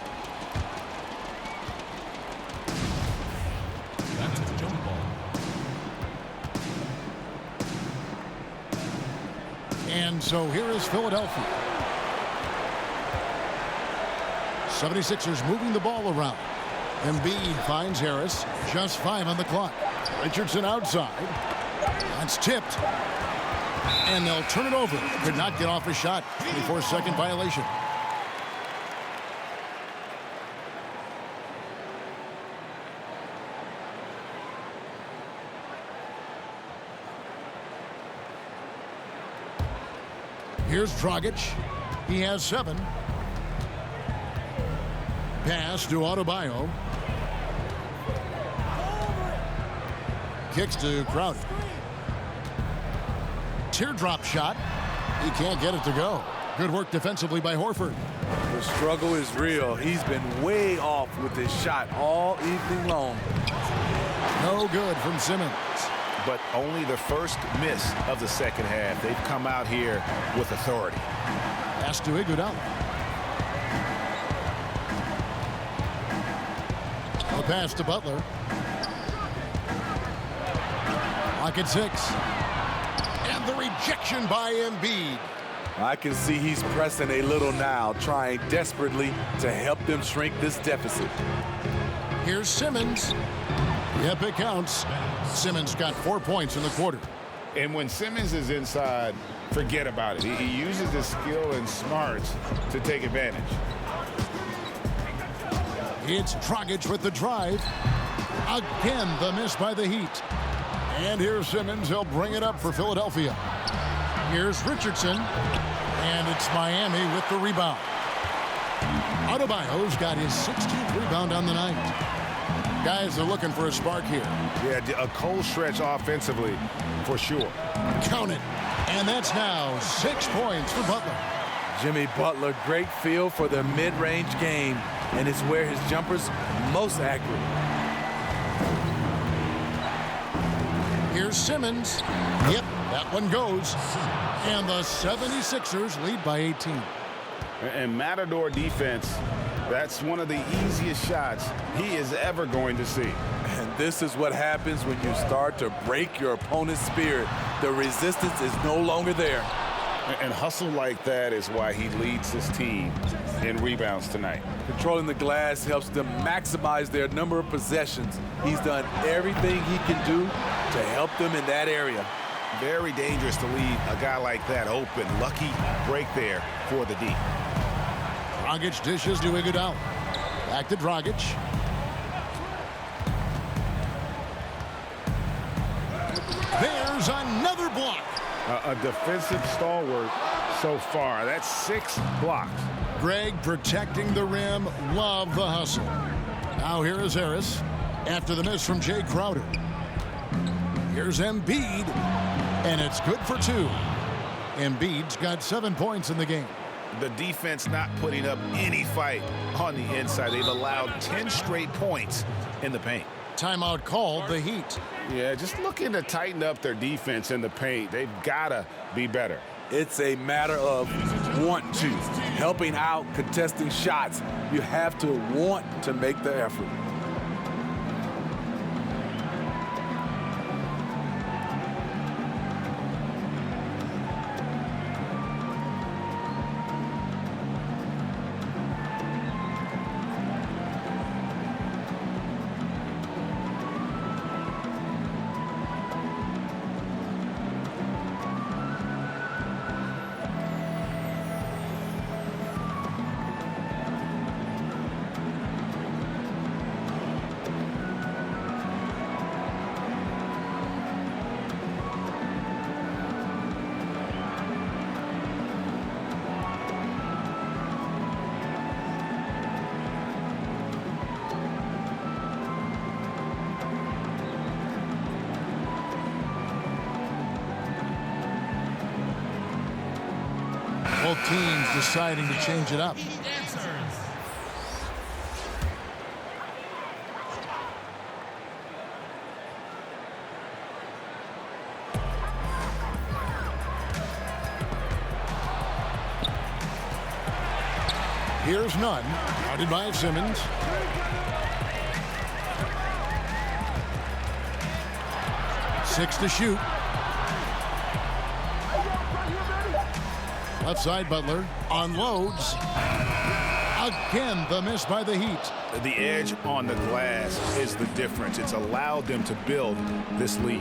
That's a jump ball. And so here is Philadelphia. 76ers moving the ball around. Embiid finds Harris. Just 5 on the clock. Richardson outside. That's tipped. And they'll turn it over. Could not get off a shot. 24-second violation. Here's Dragic. He has 7. Pass to Adebayo. Kicks to Crowder. Teardrop shot. He can't get it to go. Good work defensively by Horford. The struggle is real. He's been way off with his shot all evening long. No good from Simmons. But only the first miss of the second half. They've come out here with authority. Pass to Iguodala. A pass to Butler. Clock at 6. And the rejection by Embiid. I can see he's pressing a little now, trying desperately to help them shrink this deficit. Here's Simmons. Yep, it counts. Simmons got 4 points in the quarter. And when Simmons is inside, forget about it. He uses his skill and smarts to take advantage. It's Dragic with the drive. Again, the miss by the Heat. And here's Simmons. He'll bring it up for Philadelphia. Here's Richardson. And it's Miami with the rebound. Adebayo's got his 16th rebound on the night. Guys are looking for a spark here. Yeah, a cold stretch offensively, for sure. Count it. And that's now 6 points for Butler. Jimmy Butler, great feel for the mid-range game, and it's where his jumper's most accurate. Here's Simmons. Yep, that one goes. And the 76ers lead by 18. And Matador defense, that's one of the easiest shots he is ever going to see. And this is what happens when you start to break your opponent's spirit. The resistance is no longer there. And hustle like that is why he leads his team in rebounds tonight. Controlling the glass helps them maximize their number of possessions. He's done everything he can do to help them in that area. Very dangerous to leave a guy like that open. Lucky break there for the D. Dragic dishes to Iguodala. Back to Dragic. There's another block. A defensive stalwart so far. That's 6 blocks. Greg protecting the rim. Love the hustle. Now here is Harris after the miss from Jay Crowder. Here's Embiid, and it's good for 2. Embiid's got 7 points in the game. The defense not putting up any fight on the inside. They've allowed 10 straight points in the paint. Timeout called, the Heat. Yeah, just looking to tighten up their defense in the paint. They've got to be better. It's a matter of want to. Helping out, contesting shots. You have to want to make the effort. Both teams deciding to change it up. Here's none. Guarded by Simmons. Six to shoot. Left side, Butler unloads. Again, the miss by the Heat. The edge on the glass is the difference. It's allowed them to build this lead.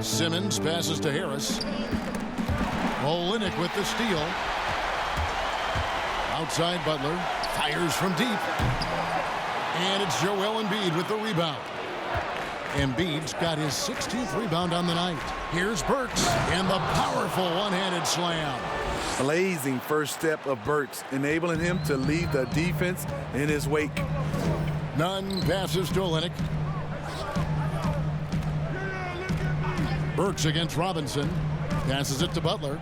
Simmons passes to Harris. Olynyk with the steal. Outside, Butler fires from deep. And it's Joel Embiid with the rebound. Embiid's got his 16th rebound on the night. Here's Burks and the powerful one-handed slam. Blazing first step of Burks, enabling him to lead the defense in his wake. Nunn passes to Olynyk. Burks against Robinson. Passes it to Butler.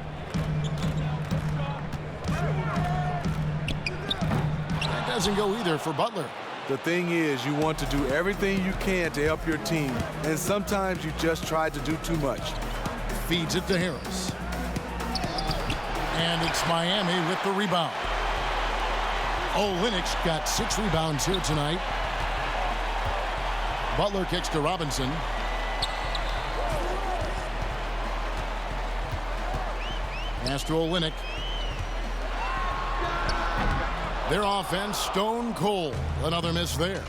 That doesn't go either for Butler. The thing is, you want to do everything you can to help your team, and sometimes you just try to do too much. Feeds it to Harris. And it's Miami with the rebound. Olynyk's got 6 rebounds here tonight. Butler kicks to Robinson. Pass to Olynyk. Their offense stone cold. Another miss there.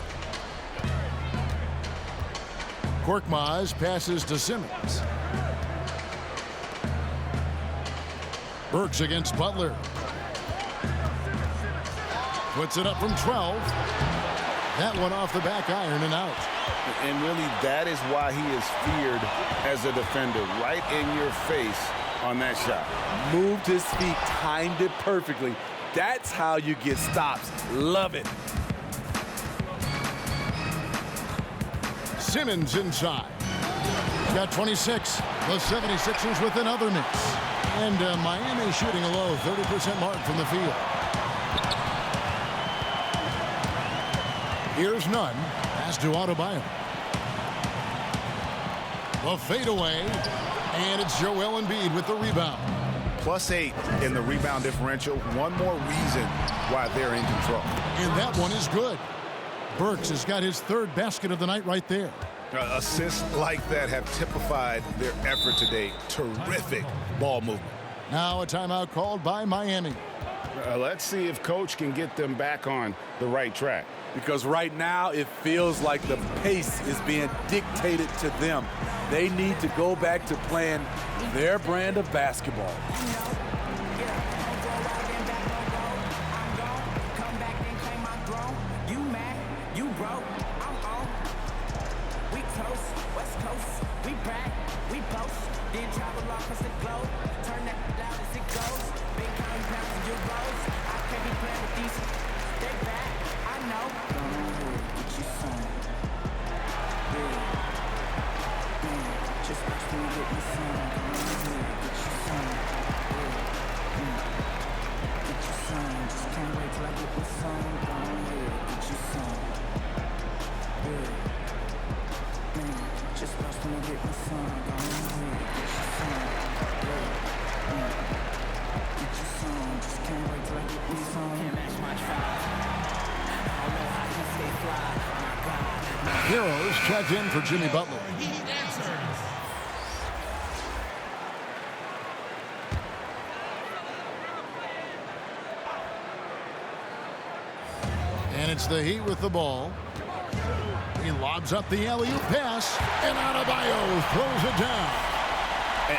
Korkmaz passes to Simmons. Burks against Butler. Puts it up from 12. That one off the back iron and out. And really, that is why he is feared as a defender. Right in your face on that shot. Moved his feet, timed it perfectly. That's how you get stops. Love it. Simmons inside. Got 26. The 76ers with another miss. And Miami shooting a low 30% mark from the field. Here's Nunn. Pass to Adebayo. The fadeaway. And it's Joel Embiid with the rebound. +8 in the rebound differential. One more reason why they're in control. And that one is good. Burks has got his 3rd basket of the night right there. Assists like that have typified their effort today. Terrific ball movement. Now a timeout called by Miami. Let's see if Coach can get them back on the right track. Because right now it feels like the pace is being dictated to them. They need to go back to playing their brand of basketball. Heroes checked in for Jimmy Butler. And it's the Heat with the ball. He lobs up the alley-oop pass, and Adebayo throws it down.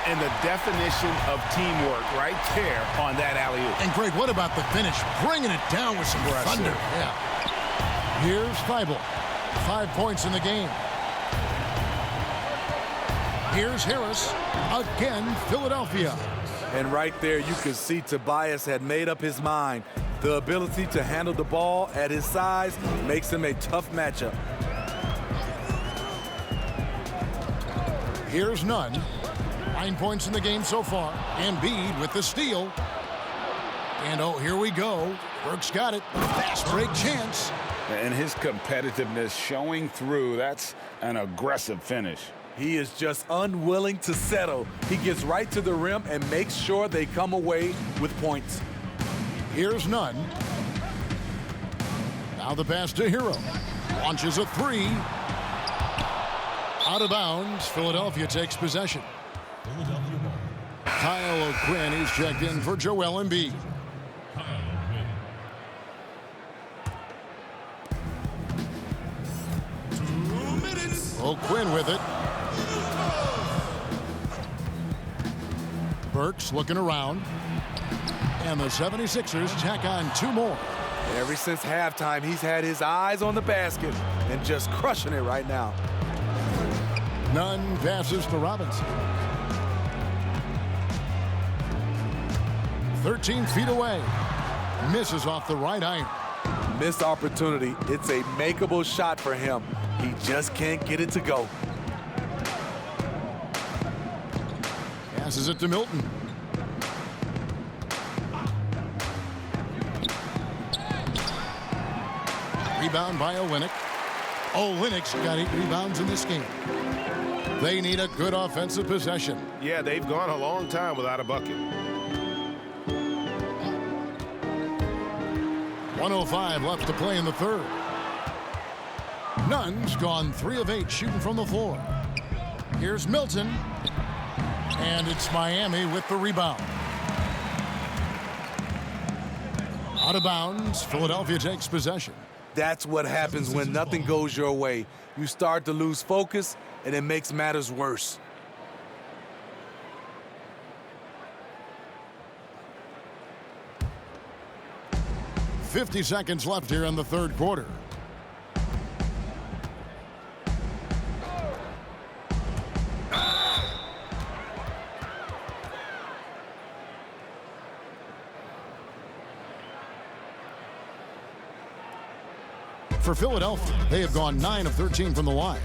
And the definition of teamwork right there on that alley-oop. And Greg, what about the finish? Bringing it down with some thunder. Yeah. Here's Feibel. 5 points in the game. Here's Harris. Again, Philadelphia. And right there, you can see Tobias had made up his mind. The ability to handle the ball at his size makes him a tough matchup. Here's Nunn. 9 points in the game so far. Embiid with the steal. And oh, here we go. Burks got it. Fast break chance. And his competitiveness showing through. That's an aggressive finish. He is just unwilling to settle. He gets right to the rim and makes sure they come away with points. Here's Nunn. Now the pass to Hero. Launches a three. Out of bounds. Philadelphia takes possession. Kyle O'Quinn is checked in for Joel Embiid. O'Quinn with it. Burks looking around. And the 76ers tack on 2 more. Ever since halftime, he's had his eyes on the basket and just crushing it right now. Nunn passes to Robinson. 13 feet away. Misses off the right iron. Missed opportunity. It's a makeable shot for him. He just can't get it to go. Passes it to Milton. Rebound by Olynyk. Olynyk's got 8 rebounds in this game. They need a good offensive possession. Yeah, they've gone a long time without a bucket. 1:05 left to play in the third. Nunn's gone 3 of 8 shooting from the floor. Here's Milton. And it's Miami with the rebound. Out of bounds. Philadelphia takes possession. That's what happens when nothing goes your way. You start to lose focus, and it makes matters worse. .50 seconds left here in the third quarter. For Philadelphia, they have gone 9 of 13 from the line.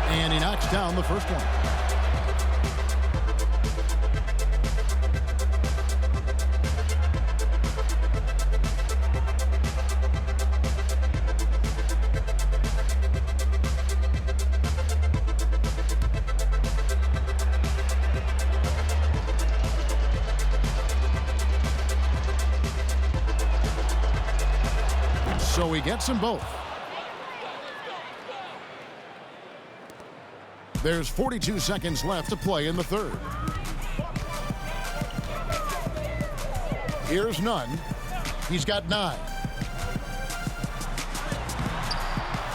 And he knocks down the first one. So he gets them both. There's 42 seconds left to play in the third. Here's Nunn. He's got 9.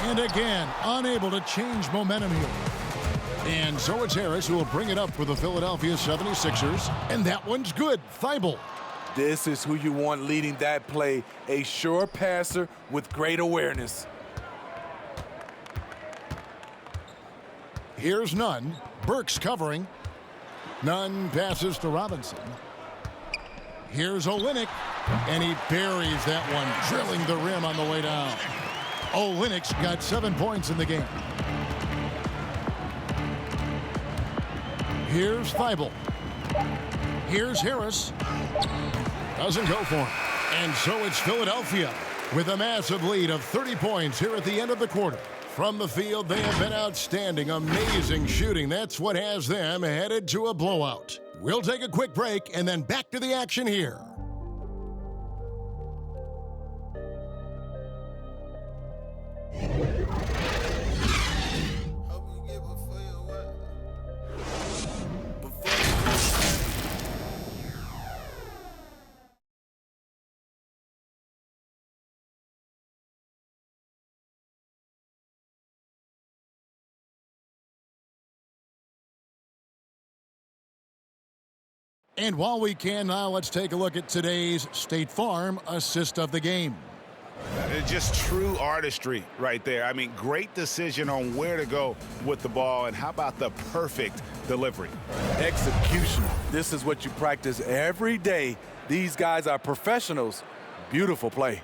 And again, unable to change momentum here. And so it's Harris who will bring it up for the Philadelphia 76ers. And that one's good. Thibault. This is who you want leading that play, a sure passer with great awareness. Here's Nunn. Burks covering. Nunn passes to Robinson. Here's Olynyk, and he buries that one, drilling the rim on the way down. Olynyk's got 7 points in the game. Here's Thibault. Here's Harris. Doesn't go for him. And so it's Philadelphia with a massive lead of 30 points here at the end of the quarter. From the field, they have been outstanding, amazing shooting. That's what has them headed to a blowout. We'll take a quick break and then back to the action here. And while we can now, let's take a look at today's State Farm assist of the game. Just true artistry right there. I mean, great decision on where to go with the ball, and how about the perfect delivery? Execution. This is what you practice every day. These guys are professionals. Beautiful play.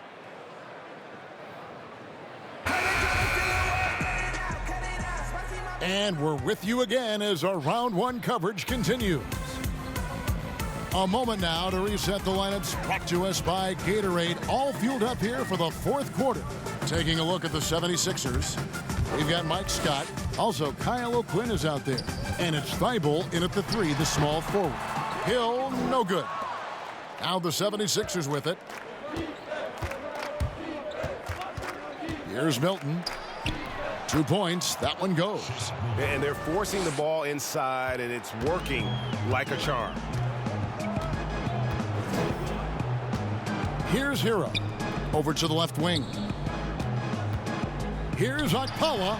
And we're with you again as our round one coverage continues. A moment now to reset the lineups, brought to us by Gatorade, all fueled up here for the fourth quarter. Taking a look at the 76ers, we've got Mike Scott. Also, Kyle O'Quinn is out there. And it's Thibault in at the 3, the small forward. Hill, no good. Now the 76ers with it. Here's Milton. 2 points, that one goes. And they're forcing the ball inside, and it's working like a charm. Here's Hero. Over to the left wing. Here's Okpala.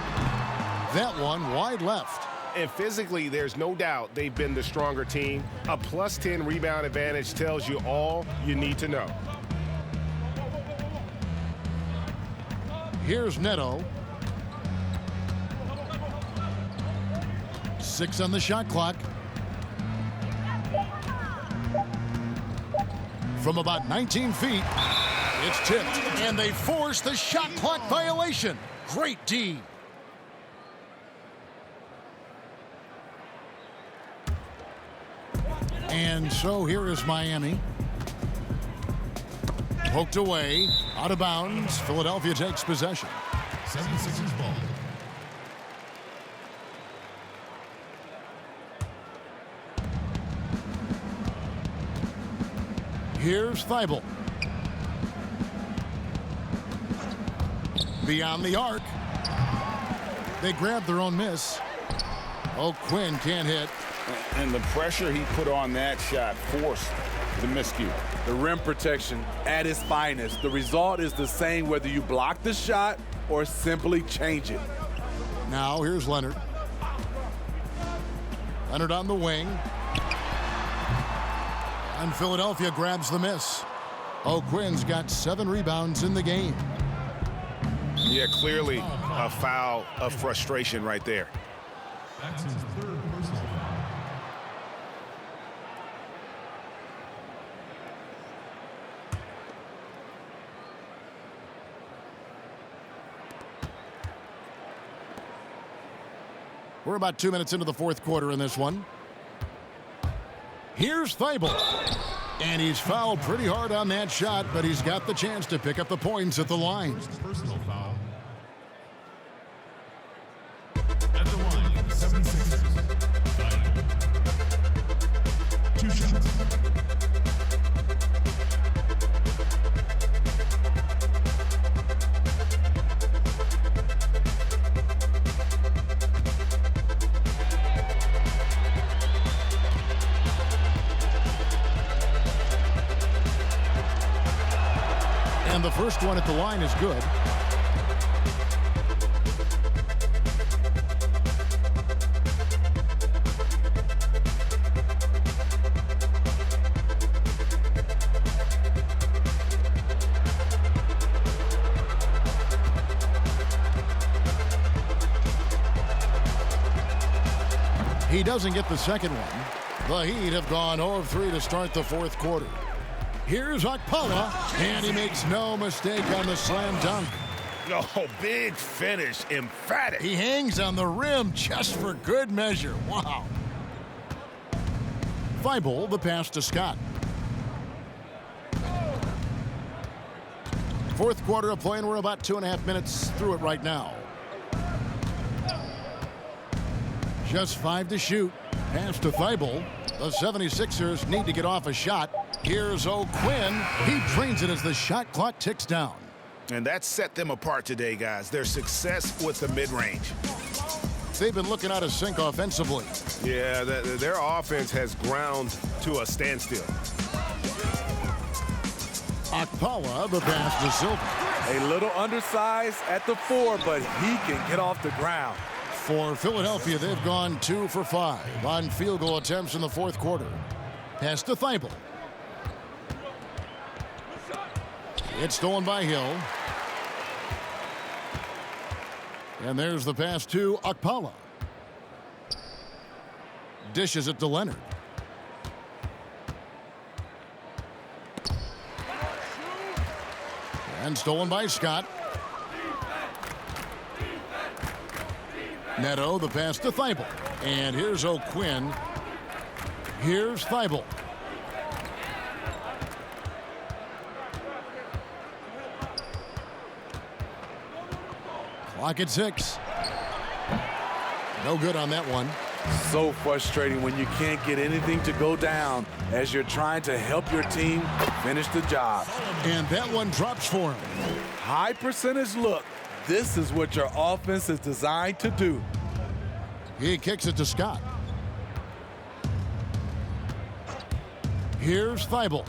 That one wide left. And physically, there's no doubt they've been the stronger team. A +10 rebound advantage tells you all you need to know. Here's Neto. 6 on the shot clock. From about 19 feet, it's tipped, and they force the shot clock violation. Great D. And so here is Miami. Poked away, out of bounds. Philadelphia takes possession. 76ers ball. Here's Thibault. Beyond the arc. They grab their own miss. O'Quinn can't hit. And the pressure he put on that shot forced the miscue. The rim protection at its finest. The result is the same whether you block the shot or simply change it. Now here's Leonard. Leonard on the wing. And Philadelphia grabs the miss. O'Quinn's got 7 rebounds in the game. Yeah, clearly a foul of frustration right there. That's his 3rd personal foul. We're about 2 minutes into the fourth quarter in this one. Here's Thibault. And he's fouled pretty hard on that shot, but he's got the chance to pick up the points at the line. First personal foul. At the line, 76ers. 2 shots. And the first one at the line is good. He doesn't get the second one. The Heat have gone 0 of 3 to start the fourth quarter. Here's Okpala, and he makes no mistake on the slam dunk. Oh, big finish, emphatic. He hangs on the rim just for good measure. Wow. Thibault, the pass to Scott. Fourth quarter of play, and we're about 2.5 minutes through it right now. Just 5 to shoot. Pass to Thibault. The 76ers need to get off a shot. Here's O'Quinn. He drains it as the shot clock ticks down. And that set them apart today, guys. Their success with the mid-range. They've been looking out of sync offensively. Yeah, their offense has ground to a standstill. Okpala, the pass to Silva. A little undersized at the 4, but he can get off the ground. For Philadelphia, they've gone 2 for 5 on field goal attempts in the fourth quarter. Pass to Thibault. It's stolen by Hill. And there's the pass to Okpala. Dishes it to Leonard. And stolen by Scott. Neto, the pass to Thibault. And here's O'Quinn. Here's Thibault. Clock at 6. No good on that one. So frustrating when you can't get anything to go down as you're trying to help your team finish the job. And that one drops for him. High percentage look. This is what your offense is designed to do. He kicks it to Scott. Here's Thibault.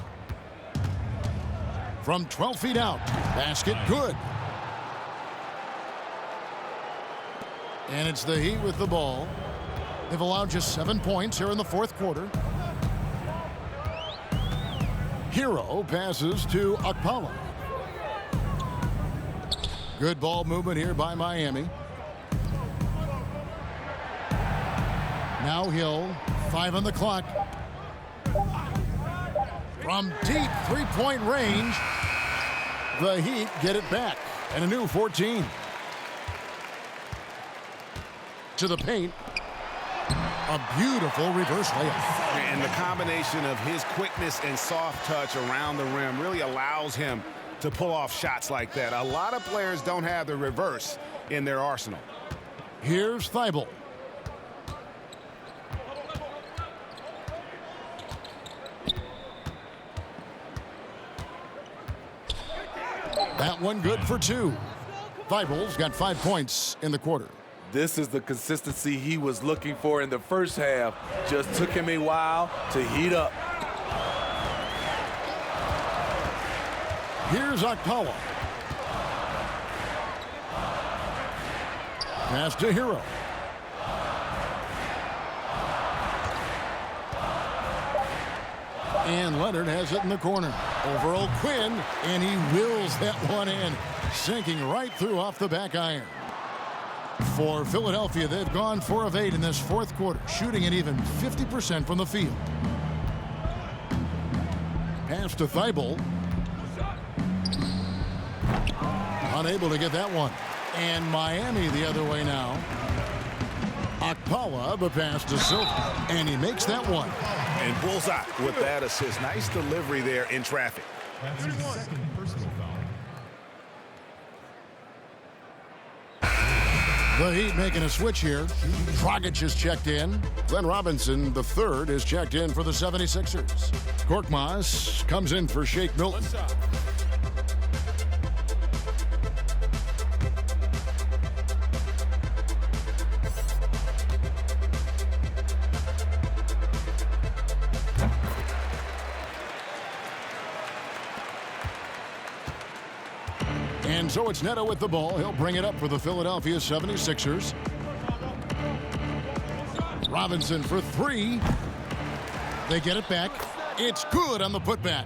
From 12 feet out. Basket good. And it's the Heat with the ball. They've allowed just 7 points here in the fourth quarter. Hero passes to Okpala. Good ball movement here by Miami. Now Hill, 5 on the clock. From deep three-point range, the Heat get it back. And a new 14. To the paint. A beautiful reverse layup. And the combination of his quickness and soft touch around the rim really allows him to pull off shots like that. A lot of players don't have the reverse in their arsenal. Here's Thibault. That one good for 2. Thibault's got 5 points in the quarter. This is the consistency he was looking for in the first half. Just took him a while to heat up. Here's Okpala. Pass to Hero. And Leonard has it in the corner. Over O'Quinn, and he wills that one in, sinking right through off the back iron. For Philadelphia, they've gone 4 of 8 in this fourth quarter, shooting at even 50% from the field. Pass to Thibault. Unable to get that one. And Miami the other way now. Okpala, the pass to Silva, and he makes that one. And bullseye with that assist. Nice delivery there in traffic. That's his second personal foul. The Heat making a switch here. Dragic is checked in. Glenn Robinson, the third, is checked in for the 76ers. Korkmaz comes in for Shake Milton. And so it's Neto with the ball. He'll bring it up for the Philadelphia 76ers. Robinson for 3. They get it back. It's good on the putback.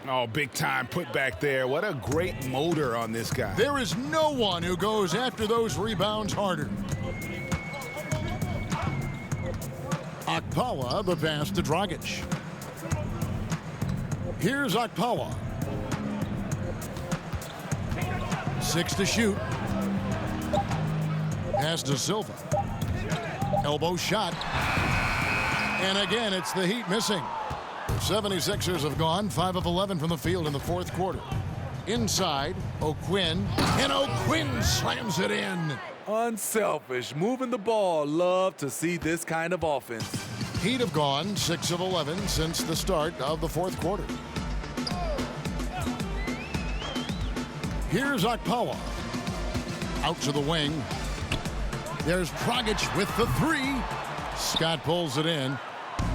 Oh, big time putback there. What a great motor on this guy. There is no one who goes after those rebounds harder. Okpala, the pass to Dragic. Here's Okpala. 6 to shoot. Pass to Silva. Elbow shot. And again, it's the Heat missing. The 76ers have gone 5 of 11 from the field in the fourth quarter. Inside, O'Quinn. And O'Quinn slams it in. Unselfish, moving the ball. Love to see this kind of offense. Heat have gone 6 of 11 since the start of the fourth quarter. Here's Okpala. Out to the wing. There's Dragic with the 3. Scott pulls it in.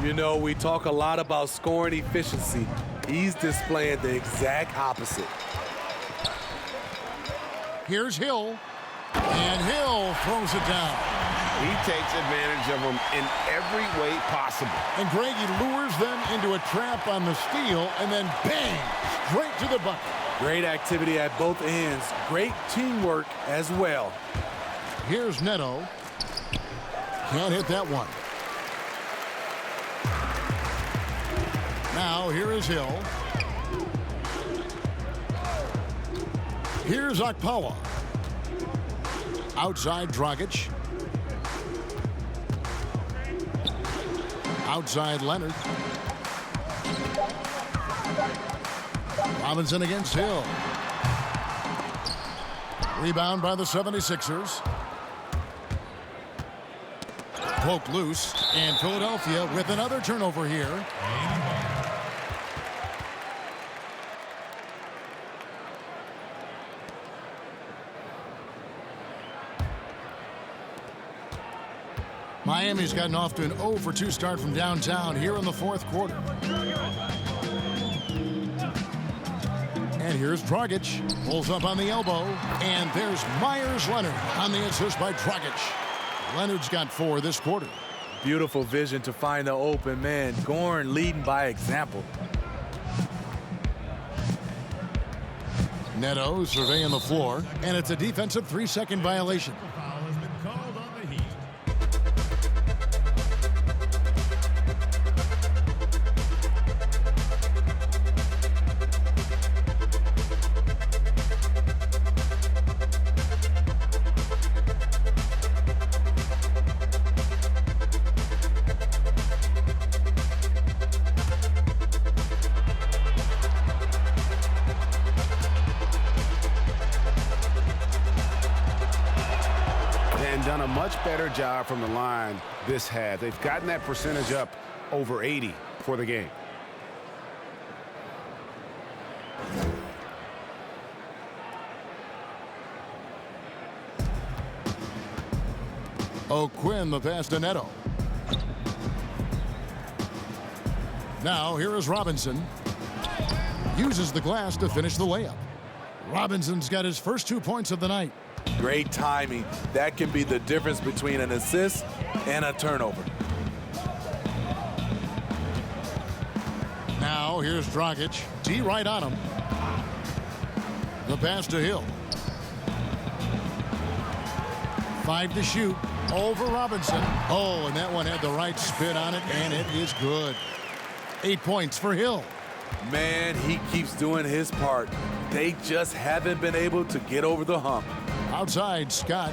You know, we talk a lot about scoring efficiency. He's displaying the exact opposite. Here's Hill. And Hill throws it down. He takes advantage of them in every way possible. And Greg, he lures them into a trap on the steal, and then bang, straight to the bucket. Great activity at both ends. Great teamwork as well. Here's Neto. Can't hit that one. Now here is Hill. Here's Okpawa. Outside Dragic. Outside Leonard. Robinson against Hill. Rebound by the 76ers. Poked loose, and Philadelphia with another turnover here. Miami's gotten off to an 0 for 2 start from downtown here in the fourth quarter. And here's Dragic. Pulls up on the elbow. And there's Myers Leonard on the assist by Dragic. Leonard's got 4 this quarter. Beautiful vision to find the open man. Gorn leading by example. Neto surveying the floor. And it's a defensive 3-second violation. Done a much better job from the line this half. They've gotten that percentage up over 80 for the game. O'Quinn the pass to Neto. Now here is Robinson. Uses the glass to finish the layup. Robinson's got his first 2 points of the night. Great timing. That can be the difference between an assist and a turnover. Now here's Dragic. T right on him. The pass to Hill. 5 to shoot. Over Robinson. Oh, and that one had the right spin on it, and it is good. 8 points for Hill. Man, he keeps doing his part. They just haven't been able to get over the hump. Outside, Scott.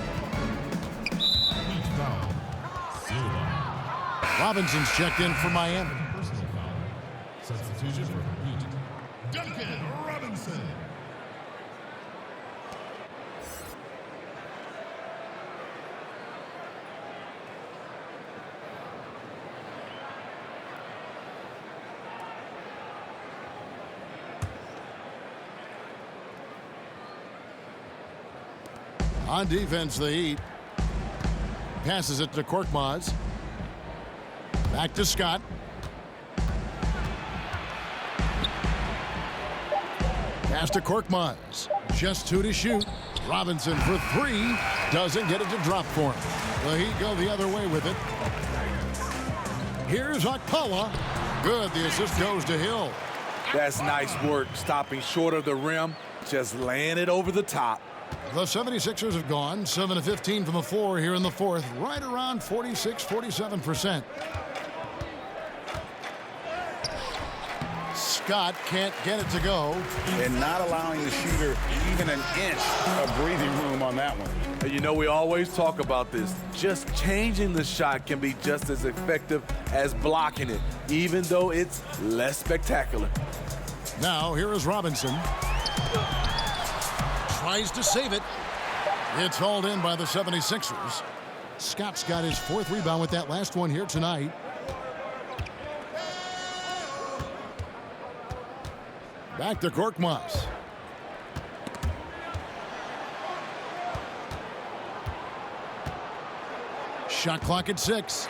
Robinson's checked in for Miami. Substitution for Heat. Duncan Robinson. On defense, the Heat. Passes it to Korkmaz. Back to Scott. Pass to Korkmaz. Just 2 to shoot. Robinson for 3. Doesn't get it to drop for him. The Heat go the other way with it. Here's Okpawa. Good. The assist goes to Hill. That's nice work, stopping short of the rim, just laying it over the top. The 76ers have gone 7 of 15 from the floor here in the fourth, right around 46-47%. Scott can't get it to go. And not allowing the shooter even an inch of breathing room on that one. You know, we always talk about this. Just changing the shot can be just as effective as blocking it, even though it's less spectacular. Now, here is Robinson. Tries to save it. It's hauled in by the 76ers. Scott's got his 4th rebound with that last one here tonight. Back to Korkmaz. Shot clock at 6.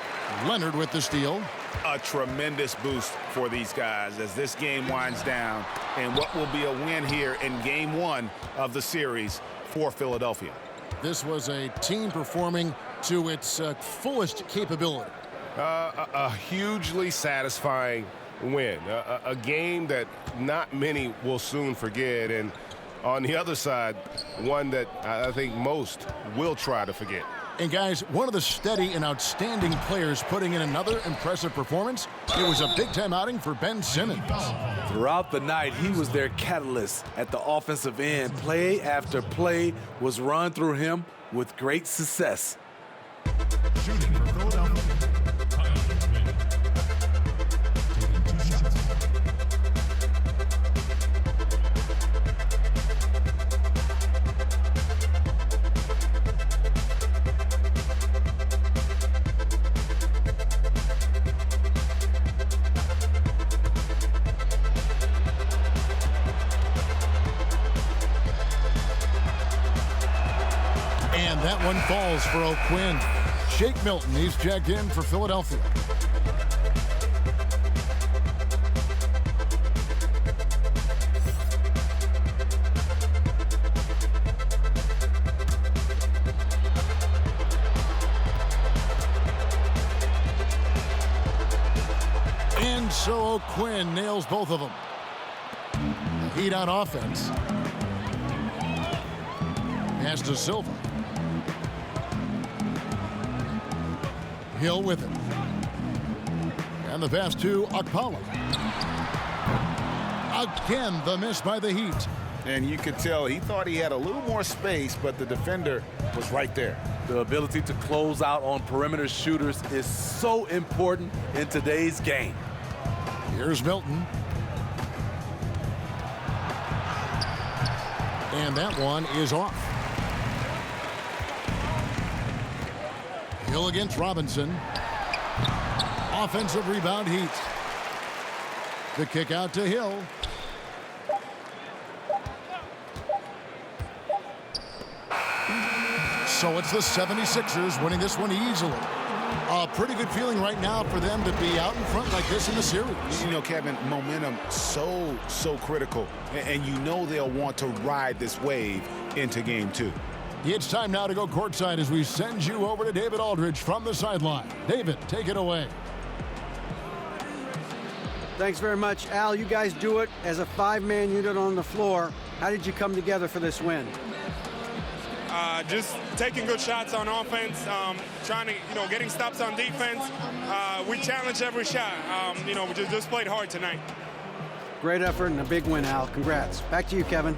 Leonard with the steal. A tremendous boost for these guys as this game winds down and what will be a win here in game 1 of the series for Philadelphia. This was a team performing to its fullest capability. A hugely satisfying win, a game that not many will soon forget, and on the other side, one that I think most will try to forget. And guys, one of the steady and outstanding players putting in another impressive performance. It was a big-time outing for Ben Simmons. Throughout the night, he was their catalyst at the offensive end. Play after play was run through him with great success. Shooting for Philadelphia. And that one falls for O'Quinn. Shake Milton, he's checked in for Philadelphia. And so O'Quinn nails both of them. The Heat on offense. Pass to Silva. Hill with it. And the pass to Okpala. Again, the miss by the Heat. And you could tell he thought he had a little more space, but the defender was right there. The ability to close out on perimeter shooters is so important in today's game. Here's Milton. And that one is off. Hill against Robinson. Offensive rebound, Heat. The kick out to Hill. So it's the 76ers winning this one easily. A pretty good feeling right now for them to be out in front like this in the series. You know, Kevin, momentum so critical. And you know they'll want to ride this wave into game 2. It's time now to go courtside as we send you over to David Aldridge from the sideline. David, take it away. Thanks very much, Al. You guys do it as a 5-man unit on the floor. How did you come together for this win? Just taking good shots on offense, trying to, getting stops on defense. We challenge every shot. We just played hard tonight. Great effort and a big win, Al. Congrats. Back to you, Kevin.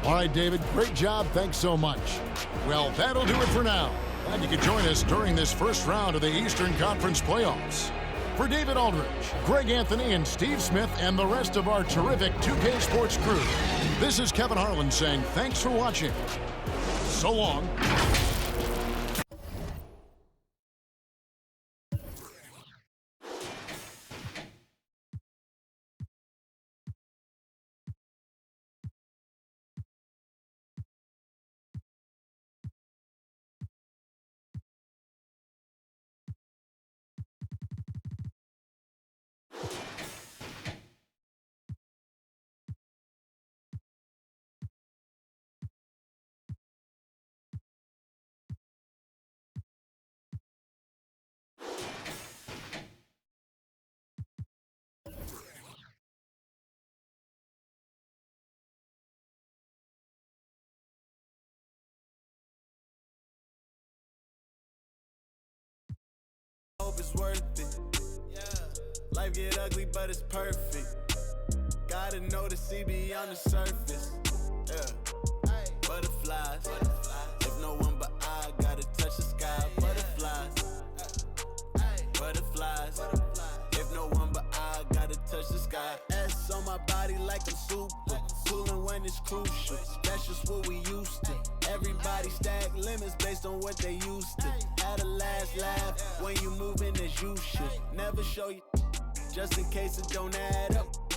All right, David, great job. Thanks so much. Well, that'll do it for now. Glad you could join us during this first round of the Eastern Conference playoffs. For David Aldridge, Greg Anthony, and Steve Smith, and the rest of our terrific 2K Sports crew, this is Kevin Harlan saying thanks for watching. So long. Hope it's worth it. Yeah. Life get ugly, but it's perfect. Gotta know the sea beyond the surface. Yeah. Butterflies. If no one but I gotta touch the sky. Butterflies. Butterflies. If no one but I gotta touch the sky. S on my body like I'm super. Cooling when it's crucial. That's just what we used to. Everybody stack limits based on what they used to. Had a last laugh when you moving as you should. Never show you just in case it don't add up.